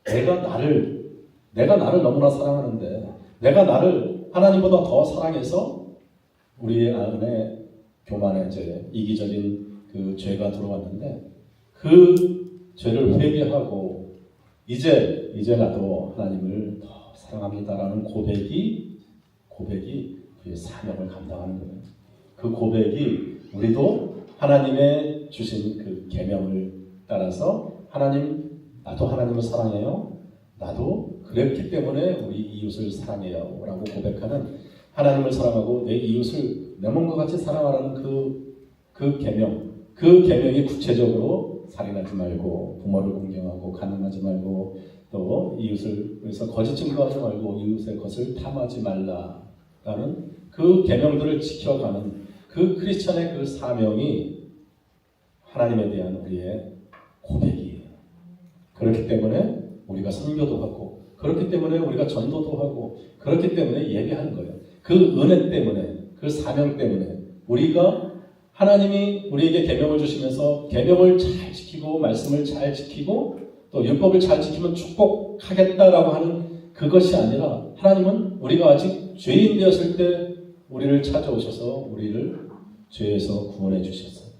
내가 나를 너무나 사랑하는데 내가 나를 하나님보다 더 사랑해서 우리의 안에 교만의 죄, 이기적인 그 죄가 들어왔는데 그 죄를 회개하고 이제 나도 하나님을 더 사랑합니다라는 고백이 그의 사명을 감당하는 거예요. 그 고백이 우리도 하나님의 주신 그 계명을 따라서 하나님 나도 하나님을 사랑해요. 나도 그랬기 때문에 우리 이웃을 사랑해요 라고 고백하는 하나님을 사랑하고 내 이웃을 내 몸과 같이 사랑하라는 그 계명 그 계명이 구체적으로 살인하지 말고 부모를 공경하고 간음하지 말고 또 이웃을 위해서 거짓 증거하지 말고 이웃의 것을 탐하지 말라라는 그 계명들을 지켜가는 그 크리스천의 그 사명이 하나님에 대한 우리의 고백이에요. 그렇기 때문에 우리가 선교도 하고 그렇기 때문에 우리가 전도도 하고 그렇기 때문에 예배하는 거예요. 그 은혜 때문에 그 사명 때문에 우리가 하나님이 우리에게 계명을 주시면서 계명을 잘 지키고 말씀을 잘 지키고 또 율법을 잘 지키면 축복하겠다라고 하는 그것이 아니라 하나님은 우리가 아직 죄인 되었을 때 우리를 찾아오셔서 우리를 죄에서 구원해 주셨어요.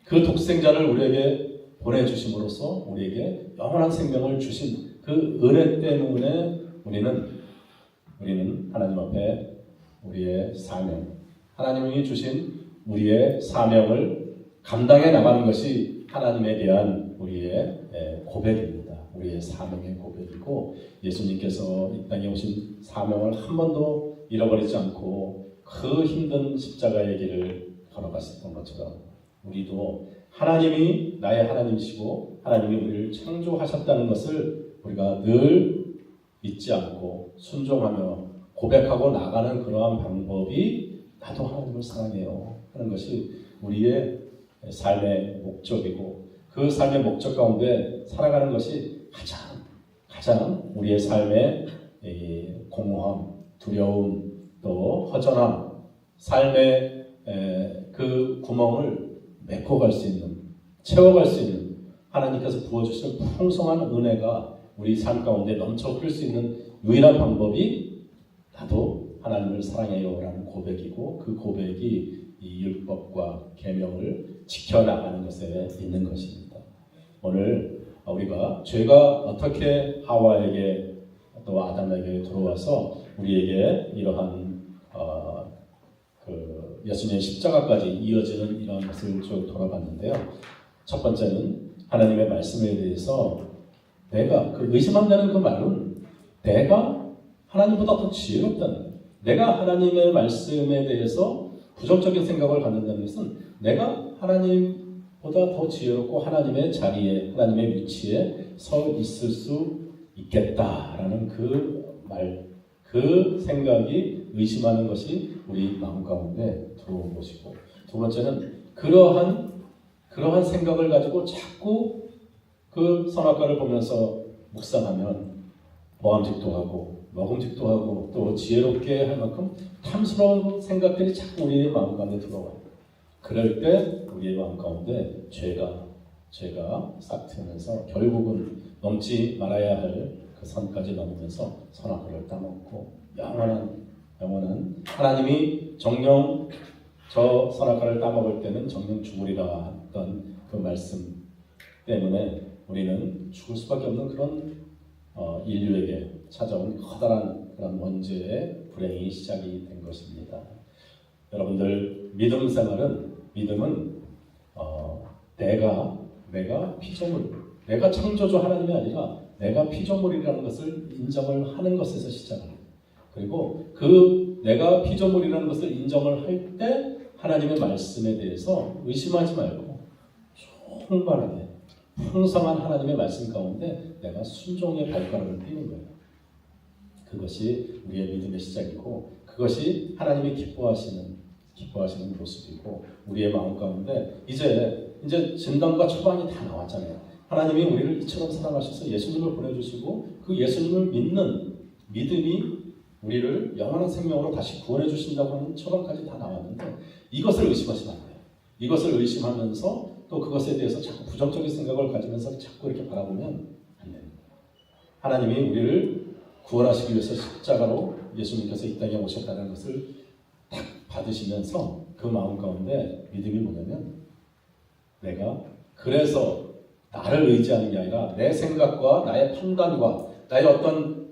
그 독생자를 우리에게 보내주심으로써 우리에게 영원한 생명을 주신 그 은혜 때문에 우리는 하나님 앞에 우리의 사명, 하나님이 주신 우리의 사명을 감당해 나가는 것이 하나님에 대한 우리의 고백입니다. 우리의 사명의 고백이고 예수님께서 이 땅에 오신 사명을 한 번도 잃어버리지 않고 그 힘든 십자가의 길을 걸어갔었던 것처럼 우리도 하나님이 나의 하나님이시고 하나님이 우리를 창조하셨다는 것을 우리가 늘 잊지 않고 순종하며 고백하고 나가는 그러한 방법이 나도 하나님을 사랑해요 하는 것이 우리의 삶의 목적이고 그 삶의 목적 가운데 살아가는 것이 가장 우리의 삶의 공허함, 두려움, 또 허전함, 삶의 그 구멍을 메꿔갈 수 있는, 채워갈 수 있는 하나님께서 부어주시는 풍성한 은혜가 우리 삶 가운데 넘쳐 흐를 수 있는 유일한 방법이 나도 하나님을 사랑해요 라는 고백이고, 그 고백이 이 율법과 계명을 지켜나가는 것에 있는 것입니다. 오늘 우리가 죄가 어떻게 하와에게 또 아담에게 들어와서 우리에게 이러한 예수님의 십자가까지 이어지는 이런 것을 쭉 돌아봤는데요. 첫 번째는 하나님의 말씀에 대해서 내가, 의심한다는 그 말은 내가 하나님보다 더 지혜롭다는 거예요. 내가 하나님의 말씀에 대해서 부정적인 생각을 갖는다는 것은 내가 하나님보다 더 지혜롭고 하나님의 자리에, 하나님의 위치에 서 있을 수 있겠다라는 그 말, 그 생각이 의심하는 것이 우리 마음 가운데 들어온 것이고, 두 번째는 그러한 생각을 가지고 자꾸 그 선악과를 보면서 묵상하면 보암직도 하고 먹음직도 하고 또 지혜롭게 할 만큼 탐스러운 생각들이 자꾸 우리의 마음 가운데 들어와요. 그럴 때 우리의 마음 가운데 죄가 싹 트면서 결국은 넘지 말아야 할 그 선까지 넘으면서 선악과를 따먹고 영원한 하나님이 정령 저 선악과를 따먹을 때는 정령 죽으리라 했던 그 말씀 때문에 우리는 죽을 수밖에 없는 그런 인류에게 찾아온 커다란 그런 원죄의 불행이 시작이 된 것입니다. 여러분들 믿음 생활은, 믿음은 내가 피조물, 내가 창조주 하나님이 아니라 내가 피조물이라는 것을 인정을 하는 것에서 시작합니다. 그리고 그 내가 피조물이라는 것을 인정을 할 때 하나님의 말씀에 대해서 의심하지 말고 충만하게 풍성한 하나님의 말씀 가운데 내가 순종의 발걸음을 뛰는 거예요. 그것이 우리의 믿음의 시작이고, 그것이 하나님이 기뻐하시는 모습이고, 우리의 마음 가운데 이제 진단과 처방이 다 나왔잖아요. 하나님이 우리를 이처럼 사랑하셔서 예수님을 보내주시고 그 예수님을 믿는 믿음이 우리를 영원한 생명으로 다시 구원해 주신다고 하는 처방까지 다 나왔는데, 이것을 의심하시면 안 돼요. 이것을 의심하면서 또 그것에 대해서 자꾸 부정적인 생각을 가지면서 자꾸 이렇게 바라보면 안 됩니다. 하나님이 우리를 구원하시기 위해서 십자가로 예수님께서 이 땅에 오셨다는 것을 딱 받으시면서 그 마음 가운데 믿음이 뭐냐면, 내가 그래서 나를 의지하는 게 아니라 내 생각과 나의 판단과 나의 어떤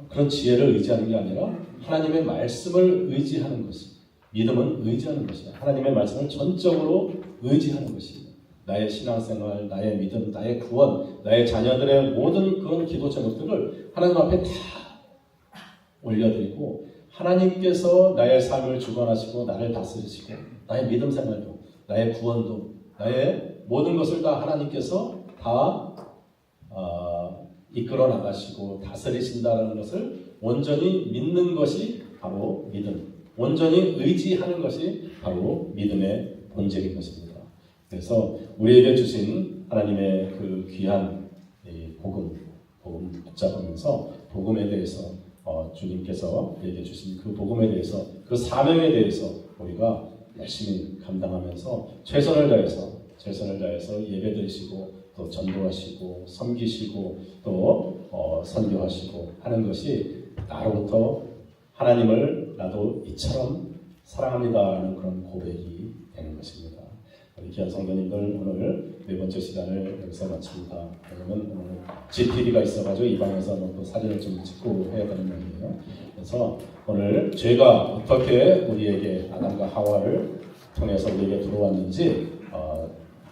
그런 지혜를 의지하는 게 아니라 하나님의 말씀을 의지하는 것이, 믿음은 의지하는 것이야. 하나님의 말씀을 전적으로 의지하는 것입니다. 나의 신앙생활, 나의 믿음, 나의 구원, 나의 자녀들의 모든 그런 기도 제목들을 하나님 앞에 다 올려드리고, 하나님께서 나의 삶을 주관하시고 나를 다스리시고 나의 믿음 생활도, 나의 구원도, 나의 모든 것을 다 하나님께서 다 이끌어 나가시고 다스리신다는 것을 온전히 믿는 것이 바로 믿음, 온전히 의지하는 것이 바로 믿음의 본질인 것입니다. 그래서 우리에게 주신 하나님의 그 귀한 복음 붙잡으면서 복음에 대해서 주님께서 우리에게 주신 그 복음에 대해서, 그 사명에 대해서 우리가 열심히 감당하면서 최선을 다해서 예배드리시고 또 전도하시고 섬기시고 또 선교하시고 하는 것이 나로부터 하나님을 나도 이처럼 사랑합니다라는 그런 고백이 되는 것입니다. 우리 귀한 성도님들, 오늘 네 번째 시간을 여기서 마칩니다. 왜냐면 오늘 GTV가 있어가지고 이 방에서 또 사진을 좀 찍고 해야 되는 모양이에요. 그래서 오늘 죄가 어떻게 우리에게 아담과 하와를 통해서 우리에게 들어왔는지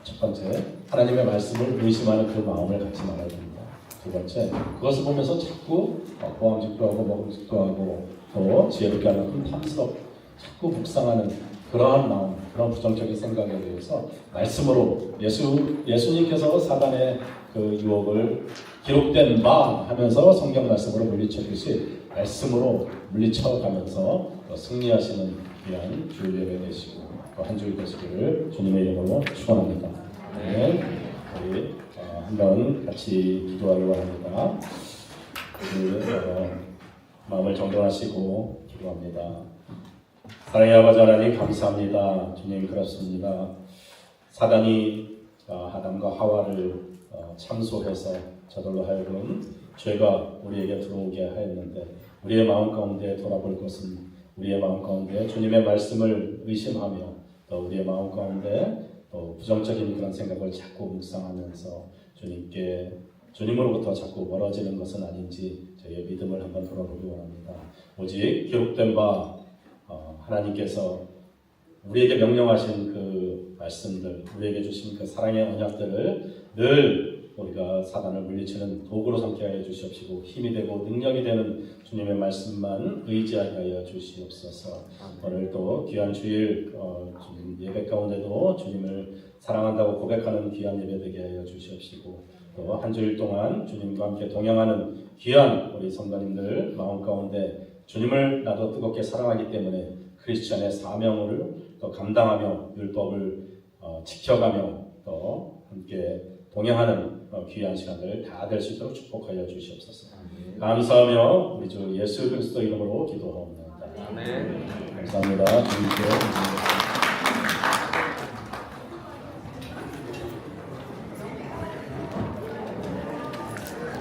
첫 번째, 하나님의 말씀을 의심하는 그 마음을 갖지 말아야 됩니다. 두 번째, 그것을 보면서 자꾸 보암직도 하고 먹음직도 하고 또 지혜롭게 하는 탐스럽 자꾸 묵상하는 그러한 마음, 그런 부정적인 생각에 대해서 말씀으로 예수님께서 사단의 그 유혹을 기록된 바 하면서 성경 말씀으로 물리쳤듯이 말씀으로 물리쳐가면서 승리하시는 귀한 주일 예배 되시고 또 한 주일 되시기를 주님의 이름으로 축원합니다. 네, 우리 한번 같이 기도하기 원합니다. 마음을 정돈하시고 기도합니다. 사랑의 아버지 하나님 감사합니다. 주님 그렇습니다. 사단이 아담과 하와를 참소해서 저들로 하여금 죄가 우리에게 들어오게 하였는데 우리의 마음 가운데 돌아볼 것은 우리의 마음 가운데 주님의 말씀을 의심하며 또 우리의 마음 가운데 또 부정적인 그런 생각을 자꾸 묵상하면서 주님으로부터 자꾸 멀어지는 것은 아닌지 저희의 믿음을 한번 돌아보기 원합니다. 오직 기록된 바 하나님께서 우리에게 명령하신 그 말씀들, 우리에게 주신 그 사랑의 언약들을 늘 우리가 사단을 물리치는 도구로 삼게 하여 주시옵시고 힘이 되고 능력이 되는 주님의 말씀만 의지하게 하여 주시옵소서. 오늘 또 귀한 주일 주님 예배 가운데도 주님을 사랑한다고 고백하는 귀한 예배 되게 하여 주시옵시고 또 한 주일 동안 주님과 함께 동행하는 귀한 우리 성도님들 마음 가운데 주님을 나도 뜨겁게 사랑하기 때문에 크리스천의 사명을 또 감당하며 율법을 지켜가며 또 함께 동행하는 귀한 시간들 다 될 수 있도록 축복하여 주시옵소서. 감사하며 우리 주 예수 그리스도 이름으로 기도하옵나이다. 감사합니다. 주님께